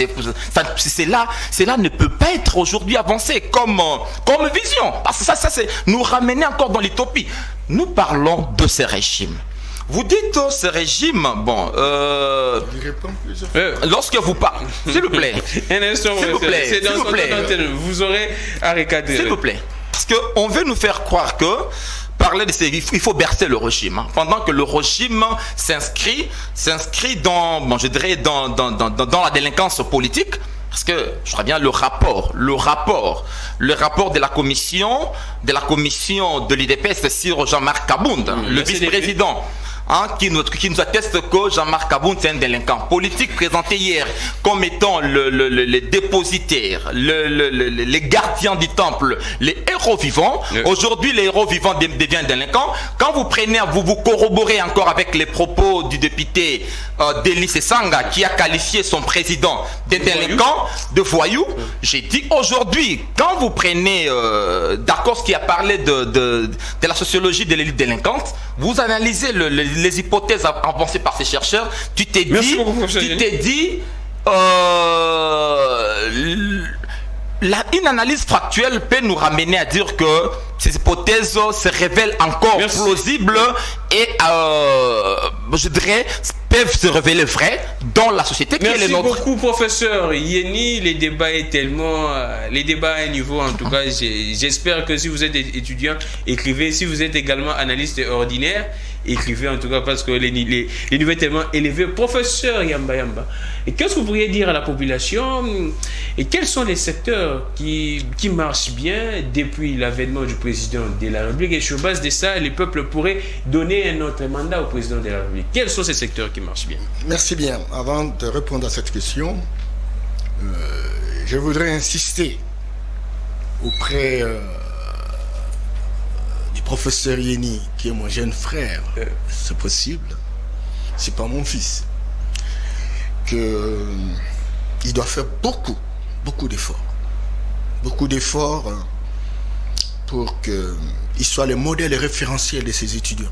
cela ne peut pas être aujourd'hui avancé comme vision, parce que ça c'est nous ramener encore dans l'utopie. Nous parlons de ces régimes. Vous dites ce régime, bon, lorsque vous parlez, s'il vous plaît, un instant, s'il vous plaît, vous aurez à recadrer. S'il vous plaît, parce qu'on veut nous faire croire que parler de il faut bercer le régime, pendant que le régime s'inscrit dans, bon, je dirais, dans la délinquance politique, parce que je crois bien le rapport de la commission de l'IDPS sur Jean-Marc Kabound, le vice-président, qui nous atteste que Jean-Marc Aboun c'est un délinquant politique présenté hier comme étant le dépositaire, les gardiens du temple, les héros vivants. Aujourd'hui, les héros vivants deviennent délinquants. Quand vous prenez, vous corroborez encore avec les propos du député Delis Sanga qui a qualifié son président de délinquant, de voyou. J'ai dit aujourd'hui, quand vous prenez d'accord qui a parlé de la sociologie de l'élite délinquante, vous analysez les hypothèses avancées par ces chercheurs, tu t'es dit une analyse factuelle peut nous ramener à dire que ces hypothèses se révèlent encore plausibles et je dirais peuvent se révéler vraies dans la société qui est la nôtre. Merci beaucoup, professeur Yeni. Les débats à un niveau, en tout cas, j'espère que si vous êtes étudiant, écrivez. Si vous êtes également analyste ordinaire, écrivez en tout cas, parce que les niveaux sont tellement élevés. Professeur Yamba, et qu'est-ce que vous pourriez dire à la population et quels sont les secteurs qui marchent bien depuis l'avènement du président de la République, et sur base de ça, les peuples pourraient donner un autre mandat au président de la République? Quels sont ces secteurs qui marchent bien? Merci bien. Avant de répondre à cette question, je voudrais insister auprès du professeur Yeni, qui est mon jeune frère, c'est possible, c'est pas mon fils, qu'il doit faire beaucoup d'efforts pour qu'il soit le modèle et référentiel de ses étudiants.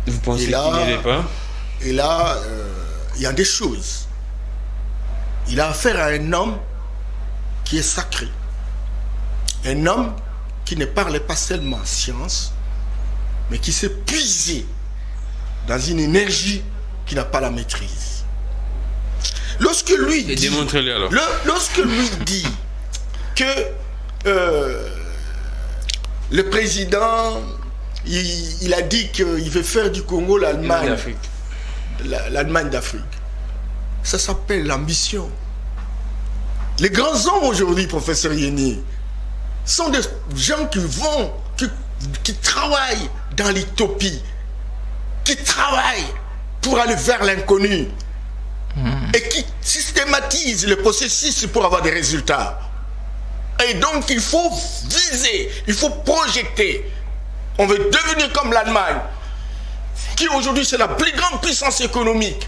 Vous pensez qu'il n'y est pas? Et là, il y a des choses. Il a affaire à un homme qui est sacré. Un homme qui ne parle pas seulement science, mais qui s'est puisé dans une énergie qui n'a pas la maîtrise. Lorsque lui dit que le président, il a dit qu'il veut faire du Congo l'Allemagne d'Afrique, ça s'appelle l'ambition. Les grands hommes aujourd'hui, professeur Yeni, sont des gens qui travaillent dans l'utopie, qui travaillent pour aller vers l'inconnu et qui systématisent le processus pour avoir des résultats. Et donc il faut viser, il faut projeter. On veut devenir comme l'Allemagne, qui aujourd'hui c'est la plus grande puissance économique,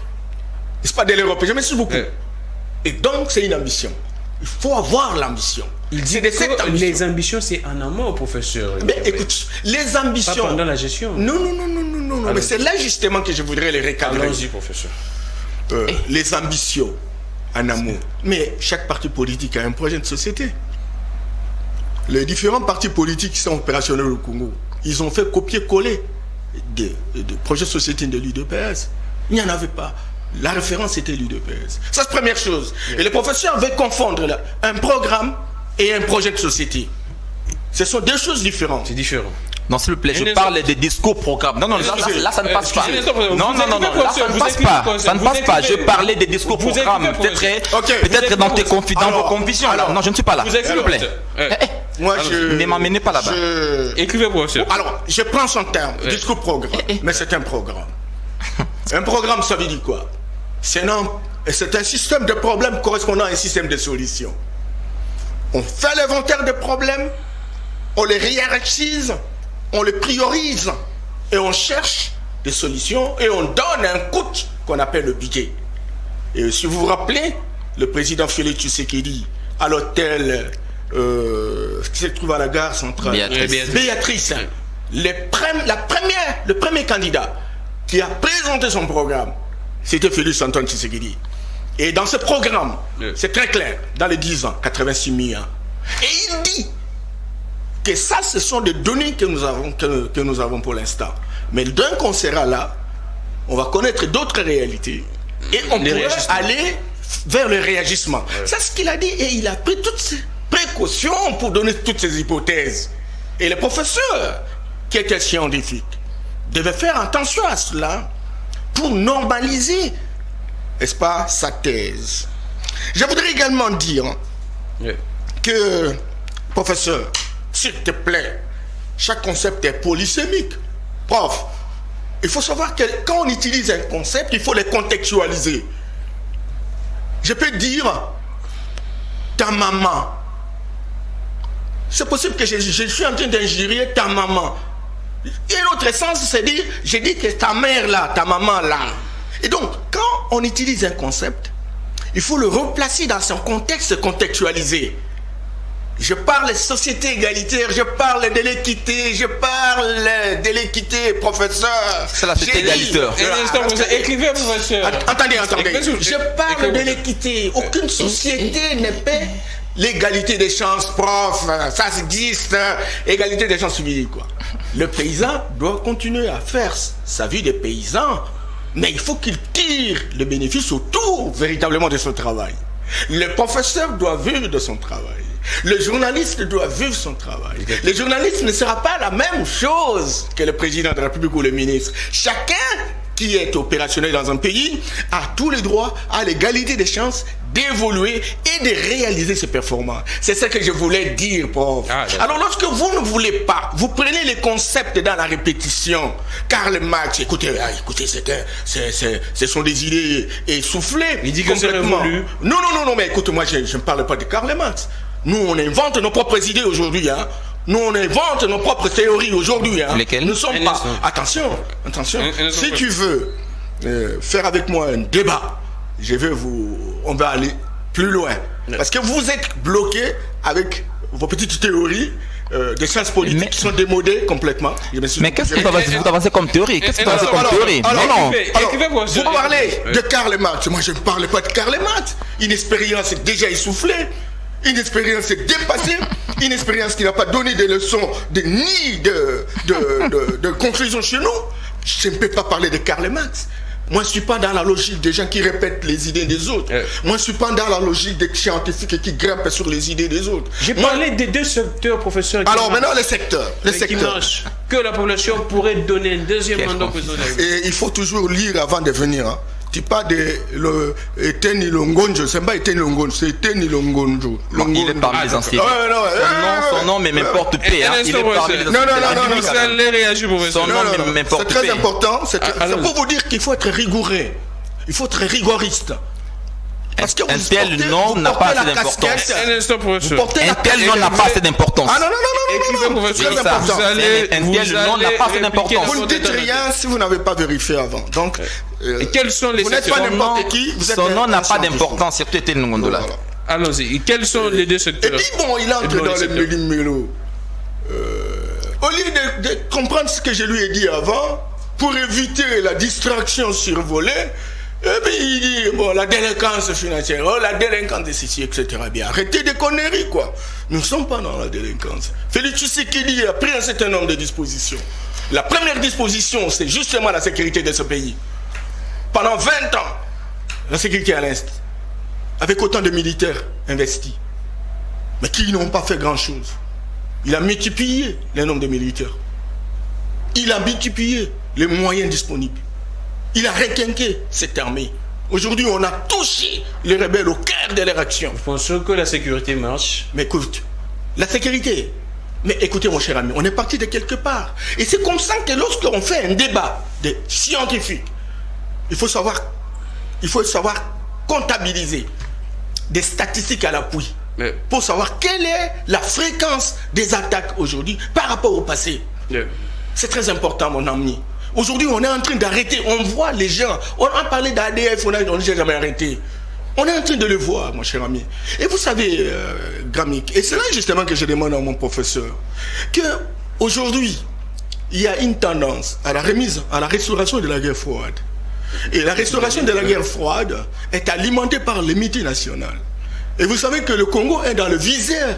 n'est-ce pas, de l'Europe. Je m'excuse beaucoup. Et donc c'est une ambition. Il faut avoir l'ambition. Il dit que les ambitions, c'est en amont, professeur. Mais écoute, les ambitions... Pas pendant la gestion. Non, mais c'est là justement que je voudrais les recadrer. Allons-y, professeur. Les ambitions en amont. Mais chaque parti politique a un projet de société. Les différents partis politiques qui sont opérationnels au Congo, ils ont fait copier-coller des projets de société de l'UDPS. Il n'y en avait pas. La référence était l'UDPS. Ça, c'est la première chose. Et les professeurs veulent confondre là, un programme et un projet de société. Ce sont deux choses différentes. C'est différent. Non, s'il vous plaît, je parle des discours programmes. Non, là, ça ne passe pas. Non, là, ça ne passe pas. Ça ne passe pas. Je parlais des discours programmes. Peut-être dans vos convictions. Non, je ne suis pas là. S'il vous plaît. Moi, ne m'amenez pas là-bas. Écrivez, professeur. Alors, je prends son terme, discours programme. Mais c'est un programme. Un programme, ça veut dire quoi? C'est un système de problèmes correspondant à un système de solutions. On fait l'inventaire des problèmes, on les hiérarchise, on les priorise et on cherche des solutions et on donne un coût qu'on appelle le budget. Et si vous vous rappelez, le président Félix Tshisekedi à l'hôtel qui se trouve à la gare centrale, Béatrice, le premier candidat qui a présenté son programme, c'était Félix Antoine Tshisekedi. Et dans ce programme, c'est très clair, dans les 10 ans, 86 millions. Et il dit que ça, ce sont des données que nous avons pour l'instant. Mais dès qu'on sera là, on va connaître d'autres réalités. Et on pourrait aller vers le réagissement. C'est ce qu'il a dit. Et il a pris toutes ces précautions pour donner toutes ces hypothèses. Et les professeurs, qui étaient scientifiques, devaient faire attention à cela pour normaliser, n'est-ce pas, sa thèse. Je voudrais également dire que, professeur, s'il te plaît, chaque concept est polysémique. Prof, il faut savoir que quand on utilise un concept, il faut le contextualiser. Je peux dire ta maman. C'est possible que je suis en train d'injurier ta maman. Et l'autre sens, c'est dire, je dis que ta mère là, ta maman là. Et donc, quand on utilise un concept, il faut le replacer dans son contexte contextualisé. Je parle de société égalitaire, je parle de l'équité, je parle de l'équité, professeur. C'est la société égalitaire. Écrivez, professeur. Attendez. Je parle de l'équité. Aucune société ne paie l'égalité des chances, prof. Ça existe. Égalité des chances civiques, quoi. Le paysan doit continuer à faire sa vie de paysan, mais il faut qu'il tire le bénéfice autour véritablement de son travail. Le professeur doit vivre de son travail. Le journaliste doit vivre son travail. Le journaliste ne sera pas la même chose que le président de la République ou le ministre. Chacun qui est opérationnel dans un pays a tous les droits, a l'égalité des chances d'évoluer et de réaliser ses performances. C'est ce que je voulais dire, prof. Alors lorsque vous ne voulez pas, vous prenez les concepts dans la répétition. Karl Marx, écoutez, ce sont des idées essoufflées. Il dit que c'est révolu. Non, mais écoute-moi, je ne parle pas de Karl Marx. Nous, on invente nos propres idées aujourd'hui, hein. Nous, on invente nos propres théories aujourd'hui, hein. Lesquelles? Nous sommes pas... Attention. Si tu veux faire avec moi un débat, on va aller plus loin. Parce que vous êtes bloqué avec vos petites théories des sciences politiques qui sont démodées complètement. Mais qu'est-ce que vous avancez comme théorie? Qu'est-ce que vous avancez comme théorie? Vous parlez de Karl Marx. Moi, je ne parle pas de Karl Marx. Une expérience déjà essoufflée. Une expérience dépassée, une expérience qui n'a pas donné des leçons ni de conclusion chez nous. Je ne peux pas parler de Karl Marx. Moi, je ne suis pas dans la logique des gens qui répètent les idées des autres. Moi, je ne suis pas dans la logique des scientifiques qui grimpent sur les idées des autres. J'ai parlé des deux secteurs, professeur. Alors maintenant, les secteurs. Que la population pourrait donner un deuxième mandat au président. Et il faut toujours lire avant de venir, hein. Tu parles de Etienne Longonjo, c'est pas Etienne Longonjo, c'est Etienne Longonjo. Il est parmi les anciens. Son nom mais m'importe pas. Il est parmi les anciens. Son nom m'importe pas. C'est très important. C'est pour vous dire qu'il faut être rigoureux. Il faut être rigoriste. Parce que un tel nom n'a pas assez d'importance. Un tel nom n'a pas assez d'importance. Ah non, c'est très important. Un tel nom n'a pas assez d'importance. Vous ne dites rien si vous n'avez pas vérifié avant. Donc, quels sont les secteurs? Vous n'êtes pas n'importe qui. Son nom n'a pas d'importance, surtout Etienne Longondola. Allons-y. Quels sont les deux secteurs? Et puis bon, il entre dans le méli-mélo. Au lieu de comprendre ce que je lui ai dit avant, pour éviter la distraction survolée, et puis il dit, bon, la délinquance financière, la délinquance de ceci, etc. Bien, arrêtez des conneries, quoi. Nous ne sommes pas dans la délinquance. Félix Tshisekedi a pris un certain nombre de dispositions. La première disposition, c'est justement la sécurité de ce pays. Pendant 20 ans, la sécurité à l'Est, avec autant de militaires investis, mais qui n'ont pas fait grand-chose. Il a multiplié le nombre de militaires. Il a multiplié les moyens disponibles. Il a requinqué cette armée. Aujourd'hui, on a touché les rebelles au cœur de leur action. Vous pensez que la sécurité marche? Mais écoute, la sécurité... Mais écoutez, mon cher ami, on est parti de quelque part. Et c'est comme ça que lorsqu'on fait un débat de scientifique, il faut savoir comptabiliser des statistiques à l'appui pour savoir quelle est la fréquence des attaques aujourd'hui par rapport au passé. C'est très important, mon ami. Aujourd'hui, on est en train d'arrêter. On voit les gens. On a parlé d'ADF, on n'a jamais arrêté. On est en train de le voir, mon cher ami. Et vous savez, Gramik, et c'est là justement que je demande à mon professeur, qu'aujourd'hui, il y a une tendance à la remise, à la restauration de la guerre froide. Et la restauration de la guerre froide est alimentée par les multinationales. Et vous savez que le Congo est dans le viseur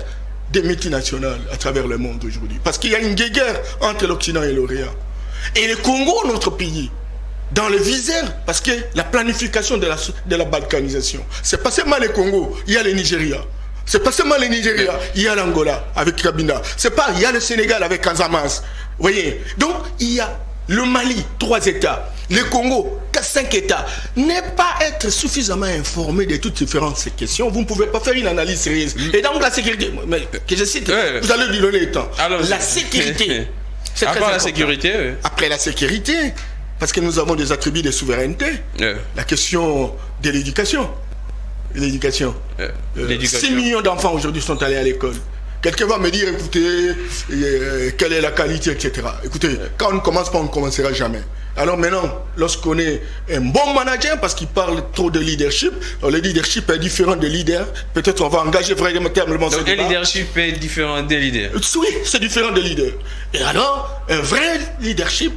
des multinationales à travers le monde aujourd'hui. Parce qu'il y a une guerre entre l'Occident et l'Orient. Et le Congo, notre pays, dans le viseur, parce que la planification de la balkanisation, c'est pas seulement le Congo, il y a le Nigeria. C'est pas seulement le Nigeria, il y a l'Angola avec Kabila. C'est pas, il y a le Sénégal avec Casamance. Vous voyez? Donc, il y a le Mali, 3 États. Le Congo, 5 États. Ne pas être suffisamment informé de toutes ces questions, vous ne pouvez pas faire une analyse sérieuse. Et donc, la sécurité, que je cite, vous allez lui donner le temps. Alors, la sécurité. Après la sécurité, Après la sécurité, parce que nous avons des attributs de souveraineté. La question de l'éducation. L'éducation. 6 millions d'enfants aujourd'hui sont allés à l'école. Quelqu'un va me dire, écoutez, quelle est la qualité, etc. Écoutez, quand on ne commence pas, on ne commencera jamais. Alors maintenant, lorsqu'on est un bon manager, parce qu'il parle trop de leadership, le leadership est différent des leaders. Peut-être on va engager véritablement ce débat. Donc un leadership est différent des leaders. Oui, c'est différent des leaders. Et alors, un vrai leadership,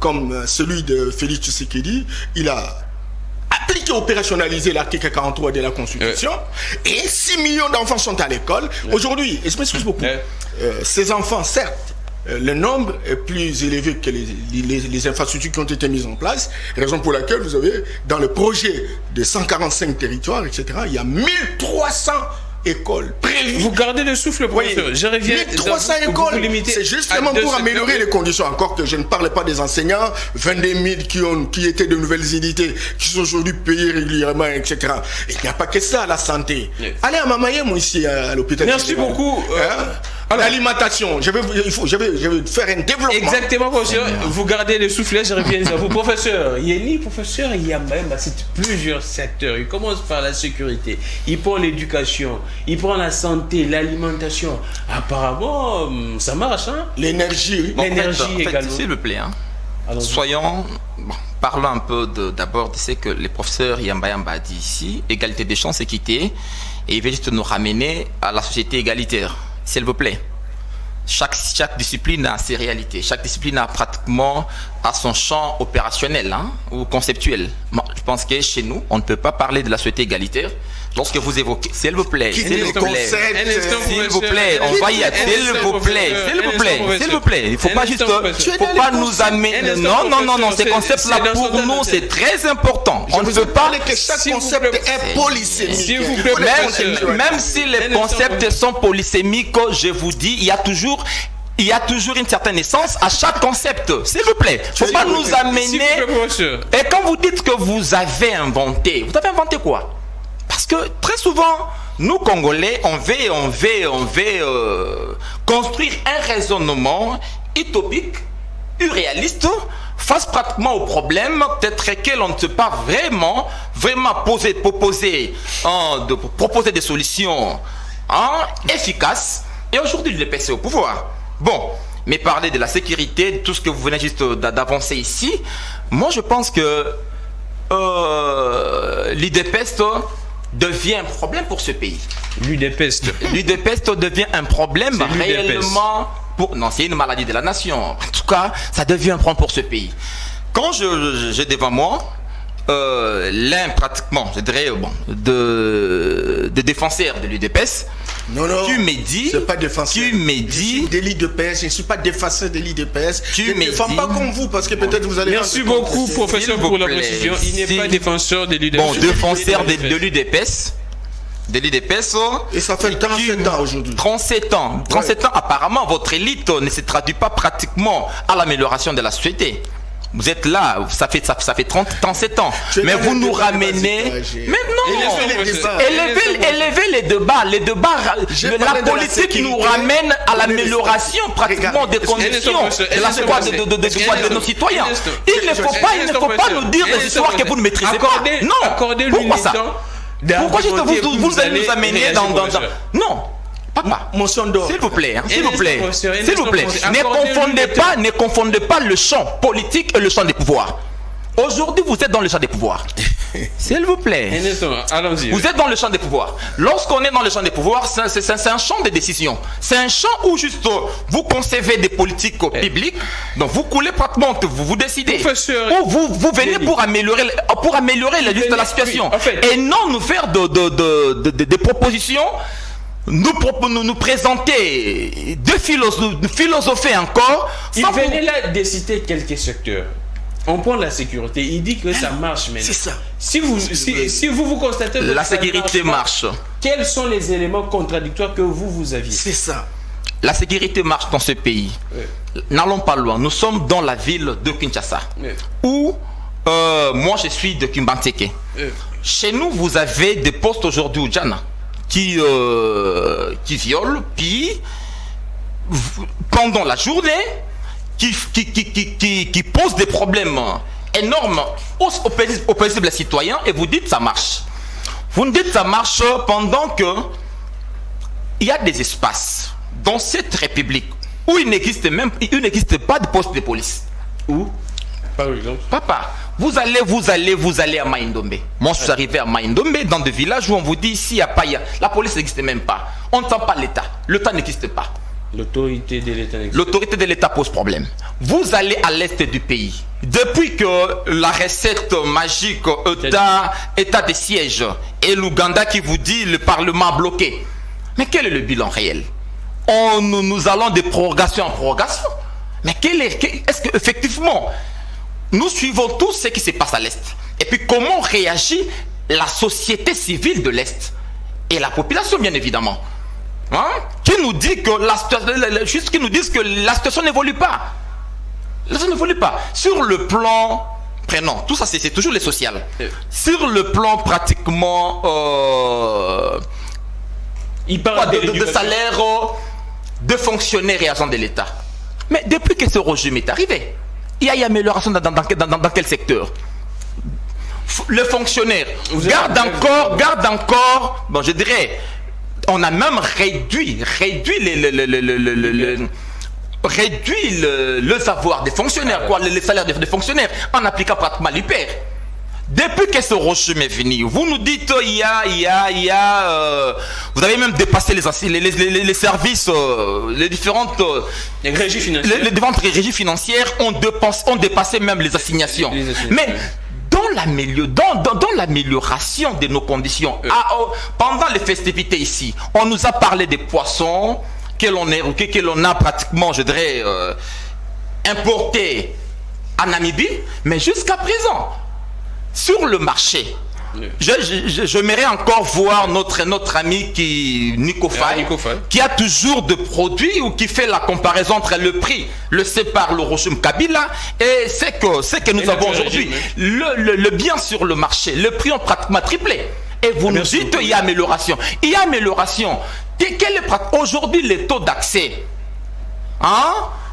comme celui de Félix Tshisekedi, il a appliqué, opérationnalisé l'article 43 de la Constitution, et 6 millions d'enfants sont à l'école. Aujourd'hui, et je m'excuse beaucoup, ces enfants, certes, le nombre est plus élevé que les infrastructures qui ont été mises en place, raison pour laquelle vous avez, dans le projet de 145 territoires, etc., il y a 1300 écoles prévues. Vous gardez le souffle, professeur. Je reviens. 1300 écoles, c'est justement pour améliorer les conditions. Encore que je ne parle pas des enseignants, 22 000 qui étaient de nouvelles unités, qui sont aujourd'hui payés régulièrement, etc. Il n'y a pas que ça, la santé. Allez à Mamayem, ici, à l'hôpital. Merci beaucoup. L'alimentation, je vais faire un développement. Exactement, professeur. Vous gardez le souffle, je reviens à vous. Professeur Yeni, professeur Yamba c'est plusieurs secteurs. Il commence par la sécurité, il prend l'éducation, il prend la santé, l'alimentation. Apparemment, ça marche, hein? L'énergie. L'énergie également. S'il vous plaît, soyons... parlons un peu d'abord de ce que le professeur Yamba a dit ici, égalité des chances, équité, et il veut juste nous ramener à la société égalitaire. S'il vous plaît, chaque discipline a ses réalités. Chaque discipline a pratiquement son champ opérationnel ou conceptuel. Je pense que chez nous, on ne peut pas parler de la société égalitaire lorsque vous évoquez. S'il vous plaît, s'il vous plaît, on va y aller. S'il vous plaît. Il ne faut pas juste, faut pas nous amener. Non. Ces concepts-là pour nous, c'est très important. On ne veut pas que chaque concept est polysémique. Même si les concepts sont polysémiques, je vous dis, il y a toujours une certaine essence à chaque concept. S'il vous plaît, faut pas nous amener. Et quand vous dites que vous avez inventé quoi? Parce que très souvent, nous Congolais, on veut construire un raisonnement utopique, irréaliste, face pratiquement aux problèmes peut-être lesquels on ne sait pas vraiment proposer des solutions efficaces. Et aujourd'hui, il est passé au pouvoir. Bon, mais parler de la sécurité, de tout ce que vous venez juste d'avancer ici, moi je pense que l'UDPS devient un problème pour ce pays. L'UDPS devient un problème réellement pour... Non, c'est une maladie de la nation. En tout cas, ça devient un problème pour ce pays. Quand j'ai devant moi l'un pratiquement, je dirais, de défenseur de l'UDPS, tu me dis, c'est pas défenseur. Tu me dis, de l'UDPS, je ne suis pas défenseur de l'UDPS. Je ne défends pas comme vous parce que peut-être vous allez. Merci beaucoup, professeur, pour la précision. Il n'est pas défenseur de l'UDPS. Bon, défenseur de l'UDPS. De l'UDPS. Et ça fait 37 ans aujourd'hui. 37 ans. 37 ans, apparemment, votre élite ne se traduit pas pratiquement à l'amélioration de la société. Vous êtes là, ça fait 37 ans. Mais vous nous ramenez. Mais non, élevez les débats. La politique nous ramène à l'amélioration pratiquement des conditions de nos citoyens. Il ne faut pas nous dire des histoires que vous ne maîtrisez pas. Non, pourquoi ça? Pourquoi vous allez nous amener dans... Non. Papa, s'il vous plaît, ne confondez pas le champ politique et le champ des pouvoirs. Aujourd'hui, vous êtes dans le champ des pouvoirs. S'il vous plaît. Allons-y. Vous êtes dans le champ des pouvoirs. Lorsqu'on est dans le champ des pouvoirs, c'est un champ de décision. C'est un champ où juste vous concevez des politiques publiques. Donc vous coulez pratiquement, vous décidez. Ou vous venez pour améliorer la situation. Et non nous faire des propositions. Nous présenter de philosopher encore. Il venait là de citer quelques secteurs. On prend la sécurité. Il dit que ça marche maintenant. C'est ça. Si vous constatez que la sécurité marche, quels sont les éléments contradictoires que vous aviez? C'est ça. La sécurité marche dans ce pays. N'allons pas loin. Nous sommes dans la ville de Kinshasa. Où moi je suis de Kimbanteke. Chez nous, vous avez des postes aujourd'hui au Djana qui violent, puis pendant la journée, qui posent des problèmes énorme aux paisibles citoyens et vous dites ça marche. Vous nous dites ça marche pendant que il y a des espaces dans cette république où il n'existe pas de poste de police. Où? Par exemple. Papa, vous allez à Maïndombe. Moi, je suis arrivé à Maïndombe, dans des villages où on vous dit ici, il n'y a pas, la police n'existe même pas. On ne sent pas l'État. L'État n'existe pas. L'autorité de l'État n'existe pas. L'autorité de l'État pose problème. Vous allez à l'est du pays. Depuis que la recette magique état de siège et l'Ouganda qui vous dit le Parlement bloqué. Mais quel est le bilan réel? Nous allons de prorogation en prorogation. Mais est-ce qu'effectivement, nous suivons tout ce qui se passe à l'Est? Et puis comment réagit la société civile de l'Est? Et la population, bien évidemment. Hein? Qui nous dit que la situation n'évolue pas. La situation n'évolue pas. Sur le plan... Prenons, tout ça c'est toujours les sociales. Sur le plan pratiquement... il parle de salaire de fonctionnaires et agents de l'État. Mais depuis que ce régime est arrivé, il y a une amélioration dans quel secteur? Le fonctionnaire garde encore, bon je dirais, on a même réduit le savoir des fonctionnaires, les salaires des fonctionnaires en appliquant pratiquement l'hyper. Depuis que ce régime est venu, vous nous dites vous avez même dépassé les services, les différentes régies financières. Les différentes régies financières ont dépassé même les assignations. Mais dans l'amélioration de nos conditions, pendant les festivités ici, on nous a parlé des poissons que l'on a pratiquement, je dirais, importés en Namibie, mais jusqu'à présent, sur le marché, j'aimerais encore voir notre ami Nico Faye, qui a toujours de produits ou qui fait la comparaison entre le prix, le sépare le régime Kabila et ce que nous avons aujourd'hui. Le bien sur le marché, le prix ont pratiquement triplé. Et vous nous dites qu'il y a amélioration. Il y a amélioration. Aujourd'hui, les taux d'accès,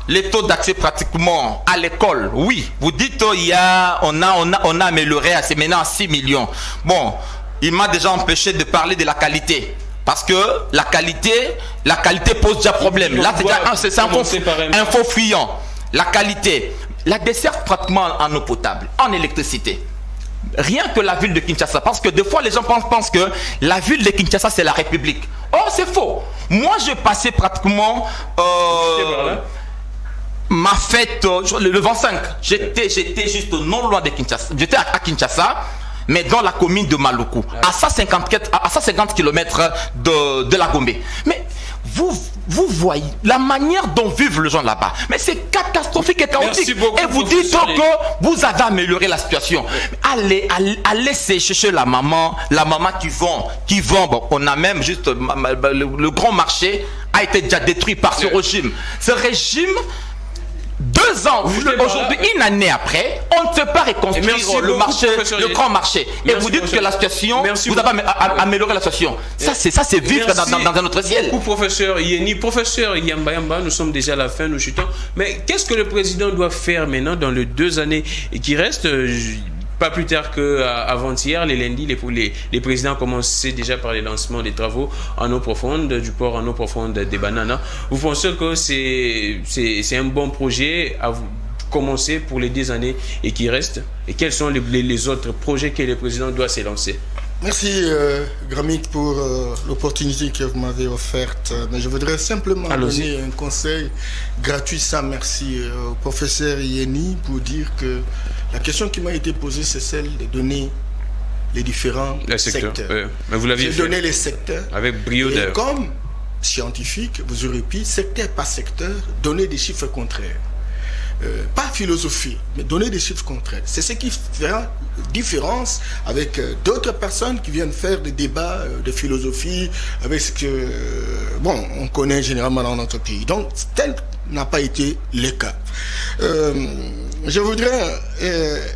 les taux d'accès pratiquement à l'école, oui, vous dites on a amélioré c'est maintenant à 6 millions. Bon, il m'a déjà empêché de parler de la qualité. Parce que la qualité pose déjà problème. Là, c'est un faux fuyant. La qualité, la desserte pratiquement en eau potable, en électricité. Rien que la ville de Kinshasa, parce que des fois les gens pensent que la ville de Kinshasa c'est la République. Oh, c'est faux. Moi, je passais pratiquement ma fête le 25. J'étais juste non loin de Kinshasa. J'étais à Kinshasa, mais dans la commune de Maluku, à 150 km de la Gombe. Mais vous voyez la manière dont vivent les gens là-bas. Mais c'est catastrophique et chaotique. Et vous dites que vous avez amélioré la situation. Allez chercher la maman qui vend. Bon, on a même juste le grand marché a été déjà détruit par ce régime. Ce régime, 2 ans, aujourd'hui, une année après, on ne peut pas reconstruire le grand marché. Et vous dites que la situation, vous avez amélioré la situation. Ça, c'est vivre dans un autre ciel. Professeur Yeni, professeur Yamba, nous sommes déjà à la fin, nous chutons. Mais qu'est-ce que le président doit faire maintenant dans les 2 années qui restent? Pas plus tard qu'avant-hier, les lundis, les présidents commençaient déjà par les lancements des travaux en eau profonde, du port en eau profonde des bananes. Vous pensez que c'est un bon projet à commencer pour les 2 années et qui restent? Et quels sont les autres projets que le président doit se lancer? Merci Gramik pour l'opportunité que vous m'avez offerte. Mais je voudrais simplement donner un conseil gratuit sans merci au professeur Yeni pour dire que la question qui m'a été posée, c'est celle de donner les différents secteurs. Oui. Mais vous l'aviez fait. Donné les secteurs. Avec brio. Et comme scientifique, vous aurez pu, secteur par secteur, donner des chiffres contraires. Pas philosophie, mais donner des chiffres contraires. C'est ce qui fera différence avec d'autres personnes qui viennent faire des débats de philosophie avec ce que on connaît généralement dans notre pays. Donc, tel n'a pas été le cas. Je voudrais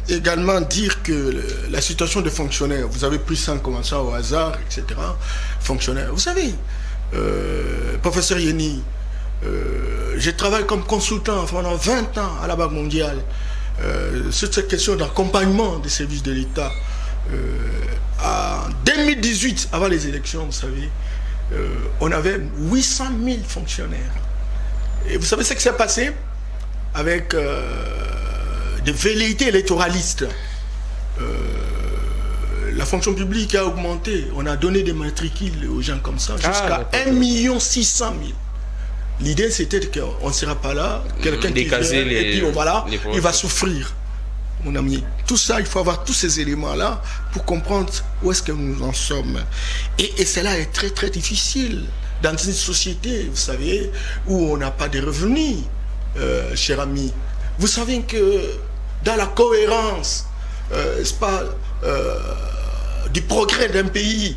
également dire que la situation des fonctionnaires, vous avez pris ça en commençant au hasard, etc. Fonctionnaires, vous savez, professeur Yeni, je travaille comme consultant pendant 20 ans à la Banque mondiale. sur cette question d'accompagnement des services de l'État. En 2018, avant les élections, vous savez, on avait 800 000 fonctionnaires. Et vous savez ce qui s'est passé avec des velléités électoralistes. La fonction publique a augmenté. On a donné des matricules aux gens comme ça jusqu'à 1 600 000. L'idée, c'était qu'on ne sera pas là, quelqu'un qui vient, et puis voilà, il va souffrir. Mon ami, tout ça, il faut avoir tous ces éléments-là pour comprendre où est-ce que nous en sommes. Et cela est très, très difficile dans une société, vous savez, où on n'a pas de revenus, cher ami. Vous savez que dans la cohérence, c'est pas du progrès d'un pays,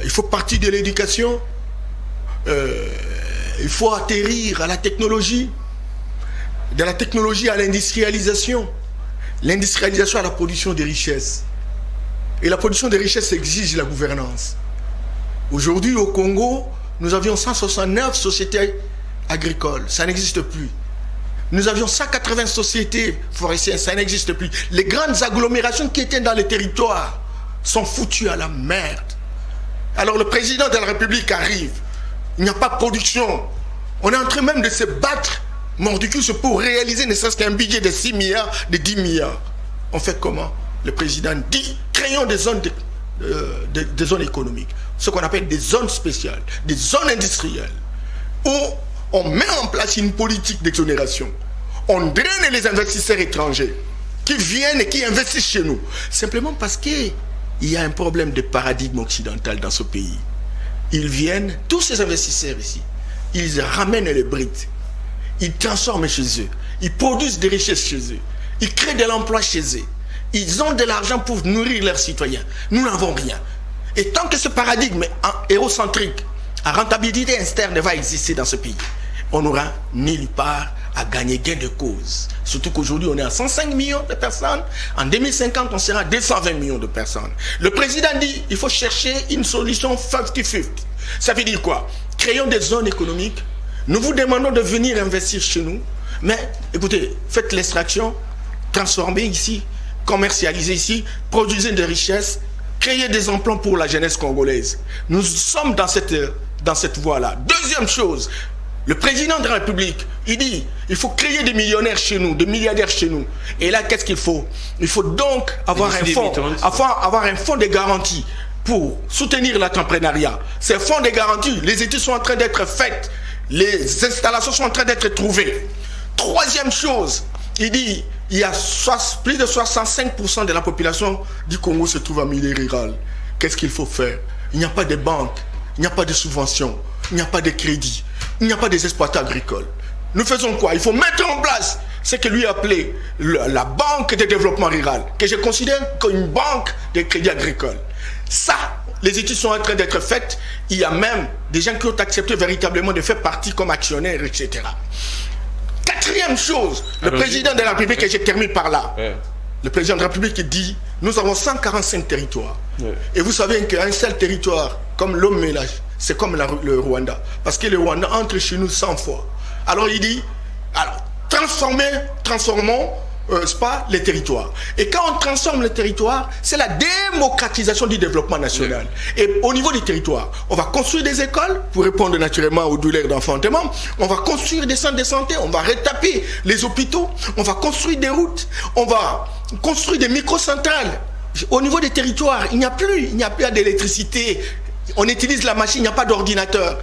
il faut partir de l'éducation, il faut atterrir à la technologie, de la technologie à l'industrialisation, l'industrialisation à la production des richesses. Et la production des richesses exige la gouvernance. Aujourd'hui, au Congo, nous avions 169 sociétés agricoles, ça n'existe plus. Nous avions 180 sociétés forestières, ça n'existe plus. Les grandes agglomérations qui étaient dans les territoires sont foutues à la merde. Alors le président de la République arrive, il n'y a pas de production. On est en train même de se battre mordicus pour réaliser ne serait-ce qu'un budget de 6 milliards, de 10 milliards. On fait comment? Le président dit, créons des zones, des zones économiques, ce qu'on appelle des zones spéciales, des zones industrielles, où on met en place une politique d'exonération. On draine les investisseurs étrangers qui viennent et qui investissent chez nous. Simplement parce qu'il y a un problème de paradigme occidental dans ce pays. Ils viennent, tous ces investisseurs ici, ils ramènent les briques, ils transforment chez eux, ils produisent des richesses chez eux, ils créent de l'emploi chez eux, ils ont de l'argent pour nourrir leurs citoyens. Nous n'avons rien. Et tant que ce paradigme hérocentrique à rentabilité externe va exister dans ce pays, on n'aura nulle part à gagner gain de cause. Surtout qu'aujourd'hui, on est à 105 millions de personnes. En 2050, on sera à 220 millions de personnes. Le président dit qu'il faut chercher une solution 50-50. Ça veut dire quoi? Créons des zones économiques. Nous vous demandons de venir investir chez nous. Mais écoutez, faites l'extraction, transformez ici, commercialisez ici, produisez des richesses, créez des emplois pour la jeunesse congolaise. Nous sommes dans cette voie-là. Deuxième chose, le président de la République, il dit, il faut créer des millionnaires chez nous, des milliardaires chez nous. Et là, qu'est-ce qu'il faut? Il faut donc avoir un fonds de garantie pour soutenir l'entrepreneuriat. Ces fonds de garantie, les études sont en train d'être faites, les installations sont en train d'être trouvées. Troisième chose, il dit, il y a plus de 65% de la population du Congo se trouve en milieu rural. Qu'est-ce qu'il faut faire? Il n'y a pas de banque, il n'y a pas de subvention, il n'y a pas de crédit, il n'y a pas des exploitants agricoles. Nous faisons quoi? Il faut mettre en place ce que lui appelait la banque de développement rural, que je considère comme une banque de crédit agricole. Ça, les études sont en train d'être faites. Il y a même des gens qui ont accepté véritablement de faire partie comme actionnaires, etc. Quatrième chose, le président de la République, et je termine par là, le président de la République dit, nous avons 145 territoires. Et vous savez qu'un seul territoire, comme l'homme ménage, c'est comme le Rwanda. Parce que le Rwanda entre chez nous 100 fois. Alors il dit, alors, transformons pas les territoires. Et quand on transforme les territoires, c'est la démocratisation du développement national. Et au niveau des territoires, on va construire des écoles pour répondre naturellement aux douleurs d'enfantement. On va construire des centres de santé, on va retaper les hôpitaux, on va construire des routes, on va construire des microcentrales. Au niveau des territoires, il n'y a plus d'électricité. On utilise la machine, il n'y a pas d'ordinateur.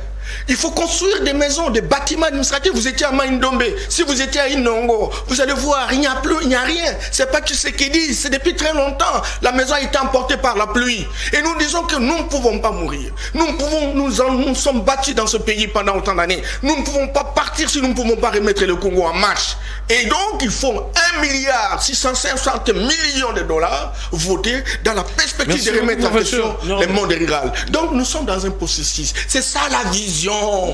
Il faut construire des maisons, des bâtiments administratifs. Vous étiez à Maïndombe, si vous étiez à Inongo, vous allez voir, il n'y a plus, il n'y a rien. C'est pas que ce qu'ils disent, c'est depuis très longtemps. La maison a été emportée par la pluie. Et nous disons que nous ne pouvons pas mourir. Nous sommes battus dans ce pays pendant autant d'années. Nous ne pouvons pas partir si nous ne pouvons pas remettre le Congo en marche. Et donc, il faut 1,660 milliard de dollars votés dans la perspective de remettre en question le monde rural. Donc, nous sommes dans un processus. C'est ça la vision.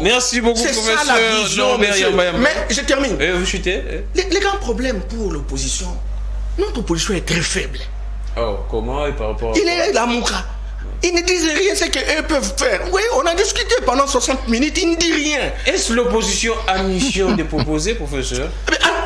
Merci beaucoup, c'est professeur. Ça la vision, mais je termine. Vous chutez. Les grands problèmes pour l'opposition, notre opposition est très faible. Oh, comment et par rapport à... Il est là, Mouka. Ils ne disent rien, c'est qu'eux peuvent faire. Oui, on a discuté pendant 60 minutes, ils ne disent rien. Est-ce l'opposition a mission de proposer, professeur?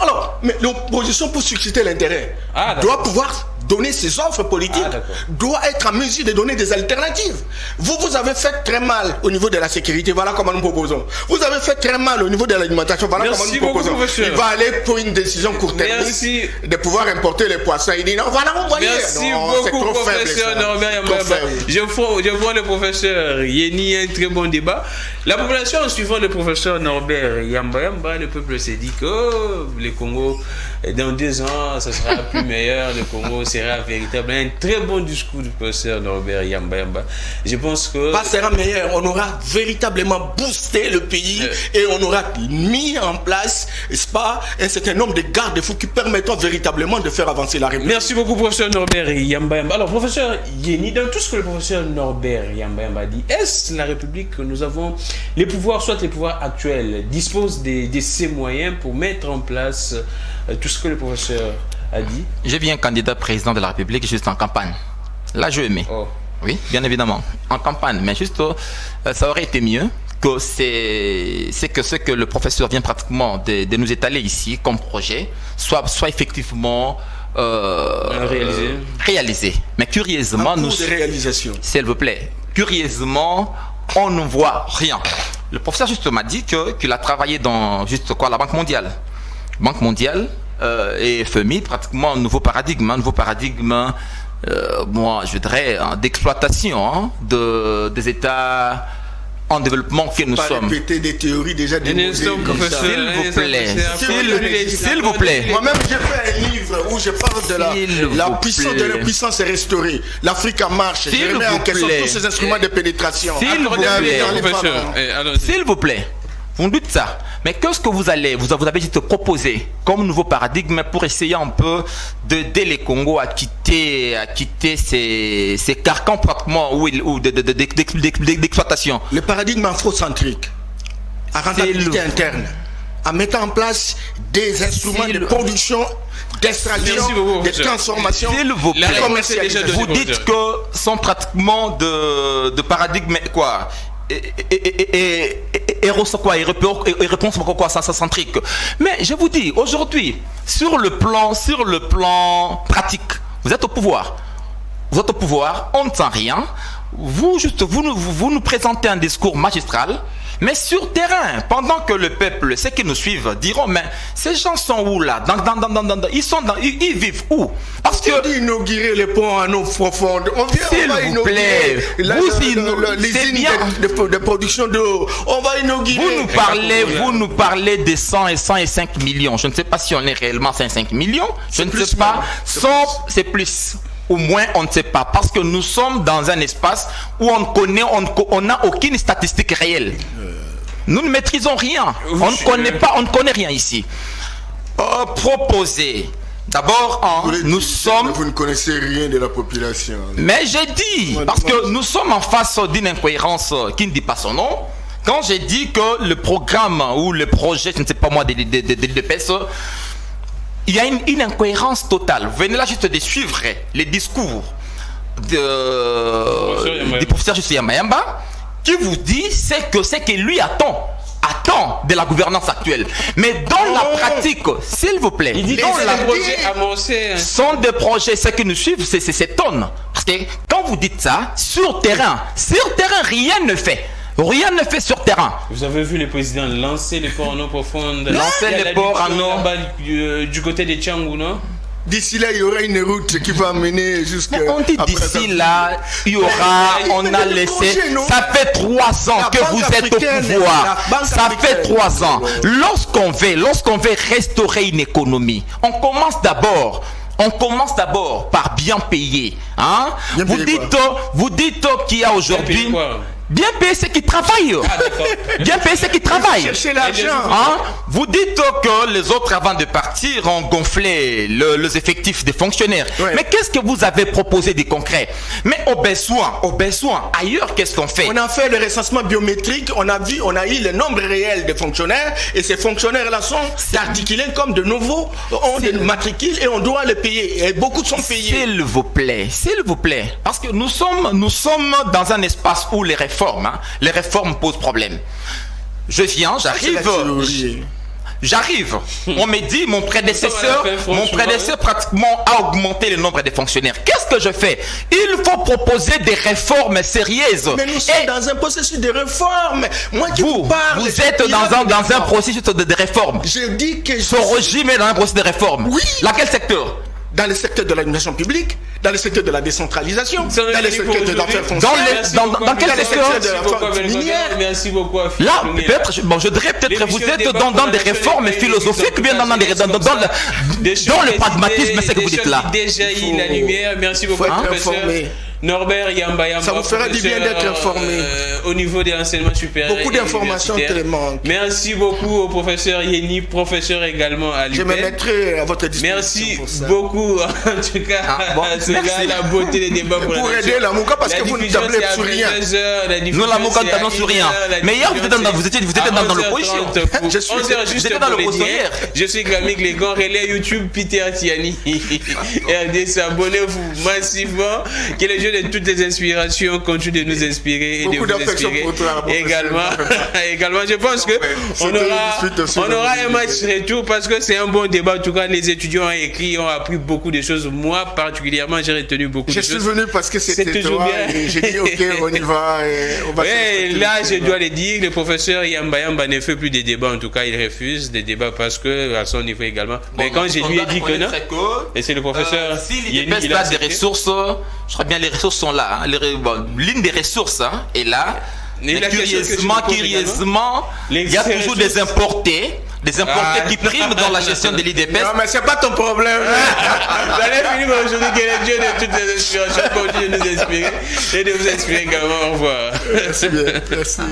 Alors, Mais l'opposition, pour susciter l'intérêt, doit pouvoir donner ses offres politiques, doit être en mesure de donner des alternatives. Vous avez fait très mal au niveau de la sécurité, voilà comment nous proposons. Vous avez fait très mal au niveau de l'alimentation, voilà comment nous proposons. Il va aller pour une décision court-termiste de pouvoir importer les poissons. Il dit non, voilà, vous voyez. Merci beaucoup, professeur Norbert Yamba. Je vois le professeur Yeni, un très bon débat. La population, en suivant le professeur Norbert Yamba, le peuple s'est dit que le Congo, dans 2 ans, ça sera plus meilleur. Le Congo sera véritable. Un très bon discours du professeur Norbert Yamba. Je pense que... Pas sera meilleur. On aura véritablement boosté le pays et on aura mis en place, n'est-ce pas, un certain nombre de garde-fous qui permettront véritablement de faire avancer la République. Merci beaucoup, professeur Norbert Yamba. Alors, professeur Yeni, dans tout ce que le professeur Norbert Yamba dit, est-ce la République que nous avons les pouvoirs, soit les pouvoirs actuels, disposent de ces moyens pour mettre en place tout ce que le professeur a dit? Je viens candidat président de la République juste en campagne. Là, je aimais. Oui, bien évidemment, en campagne. Mais juste, ça aurait été mieux que c'est que ce que le professeur vient pratiquement de nous étaler ici comme projet soit effectivement réalisé. Mais curieusement, s'il vous plaît, curieusement, on ne voit rien. Le professeur juste m'a dit qu'il a travaillé dans la Banque mondiale. Banque mondiale et FMI, pratiquement un nouveau paradigme, moi je dirais d'exploitation des États en développement que nous sommes. Répéter des théories déjà démodées. S'il vous plaît. Moi-même j'ai fait un livre où je parle de la puissance de la puissance est restaurée. L'Afrique en marche. Je remets en question tous ces instruments de pénétration. S'il vous plaît. Vous me dites ça, mais qu'est-ce que vous avez dit de proposer comme nouveau paradigme pour essayer un peu d'aider les Congos à quitter ces carcans pratiquement ou d'exploitation? Le paradigme afrocentrique, à rentabilité interne, en mettant en place des instruments de production, d'extraction, de transformation. S'il vous plaît, vous dites que sont pratiquement de paradigme quoi? Et réponse quoi centrique. Mais je vous dis aujourd'hui sur le plan pratique, vous êtes au pouvoir, on ne sent rien. Vous nous présentez un discours magistral, mais sur terrain, pendant que le peuple, ceux qui nous suivent, diront mais ces gens sont où là? Ils vivent où? Parce que d'inaugurer les ponts en eau profonde, s'il vous plaît, l'usine de production d'eau, on va inaugurer. Vous nous parlez de 100 et 105 millions. Je ne sais pas si on est réellement 105 millions. Je ne sais pas. C'est plus. Au moins, on ne sait pas. Parce que nous sommes dans un espace où on n'a aucune statistique réelle. Nous ne maîtrisons rien. On ne connaît rien ici. Proposer. D'abord, nous sommes... Vous ne connaissez rien de la population. Mais j'ai dit, parce que nous sommes en face d'une incohérence qui ne dit pas son nom. Quand j'ai dit que le programme ou le projet, je ne sais pas moi, de PES, il y a une incohérence totale. Vous venez là juste de suivre les discours du professeur Justin Mayamba qui vous dit c'est que lui attend de la gouvernance actuelle. Mais dans la pratique, s'il vous plaît, il dit que c'est des projets annoncés. Sont des projets, ceux qui nous suivent, c'est tonnes. Parce que quand vous dites ça, sur terrain, rien ne fait. Rien ne fait sur terrain. Vous avez vu le président lancer les ports en eau profonde. Lancer les ports en eau du côté de Tchangou, non? D'ici là, il y aura une route qui va mener jusqu'à... On dit d'ici là, il y aura, on a laissé... Ça fait 3 ans que vous êtes au pouvoir. Ça fait 3 ans. Lorsqu'on veut restaurer une économie, on commence d'abord par bien payer. Hein? Vous dites qu'il y a aujourd'hui... Bien payer ceux qui travaillent. Bien payer ceux qui travaillent. Cherchez l'argent. Hein? Vous dites que les autres, avant de partir, ont gonflé les effectifs des fonctionnaires. Ouais. Mais qu'est-ce que vous avez proposé de concret? Mais au besoin, ailleurs, qu'est-ce qu'on fait? On a fait le recensement biométrique, on a eu le nombre réel de fonctionnaires, et ces fonctionnaires-là sont articulés comme de nouveaux, ont des matricules et on doit les payer. Et beaucoup sont payés. S'il vous plaît. Parce que nous sommes dans un espace où les réformes posent problème. J'arrive. J'arrive. On me dit, mon prédécesseur pratiquement a augmenté le nombre de fonctionnaires. Qu'est-ce que je fais? Il faut proposer des réformes sérieuses. Mais nous sommes dans un processus de réforme. Moi qui vous parle. Vous êtes dans un processus de réforme. Je dis que ce régime est dans un processus de réforme. Oui. Laquelle secteur? Dans le secteur de l'administration publique, dans le secteur de la décentralisation, dans le secteur de l'affaire foncière. Dans quel secteur? Merci beaucoup. Là, peut-être, je dirais peut-être vous êtes dans des réformes philosophiques, bien dans le pragmatisme, c'est ce que vous dites là. Déjà, il la lumière. Merci beaucoup, professeur Norbert Yamba. Ça vous ferait du bien d'être informé. Au niveau des enseignements supérieurs. Beaucoup d'informations te manquent. Merci beaucoup au professeur Yeni, professeur également à l'UPEN. Je me mettrai à votre disposition. Merci beaucoup, en tout cas. C'est là la beauté des débats pour aider la Mouka, parce que vous ne tablez sur rien. Nous, la Mouka, ne tablons sur rien. Mais hier, vous étiez dans l'opposition. J'étais dans l'opposition hier. Je suis Gramig Légon, relais YouTube Peter Tiani. Et abonnez-vous massivement. Que les jeux de toutes les inspirations continuent de nous inspirer et de vous inspirer également. Je pense que on aura un match retour parce que c'est un bon débat. En tout cas, les étudiants ont écrit, ont appris beaucoup de choses. Moi, particulièrement, j'ai retenu beaucoup de choses. Je suis venu parce que c'était toi et j'ai dit ok, on y va. Et là, je dois le dire, le professeur Yamba ne fait plus de débats. En tout cas, il refuse des débats parce que à son niveau également. Mais quand je lui ai dit que non, et c'est le professeur. Il a des ressources. Je crois bien les ressources sont là. L'une des ressources est là. Mais curieusement, il y a toujours des importés. Des importés qui priment dans la gestion de l'IDPS. Non, mais c'est pas ton problème. Vous allez finir aujourd'hui que les dieux de toutes les inspirations continuent de nous inspirer et de vous inspirer également. Au revoir. Merci bien. Merci.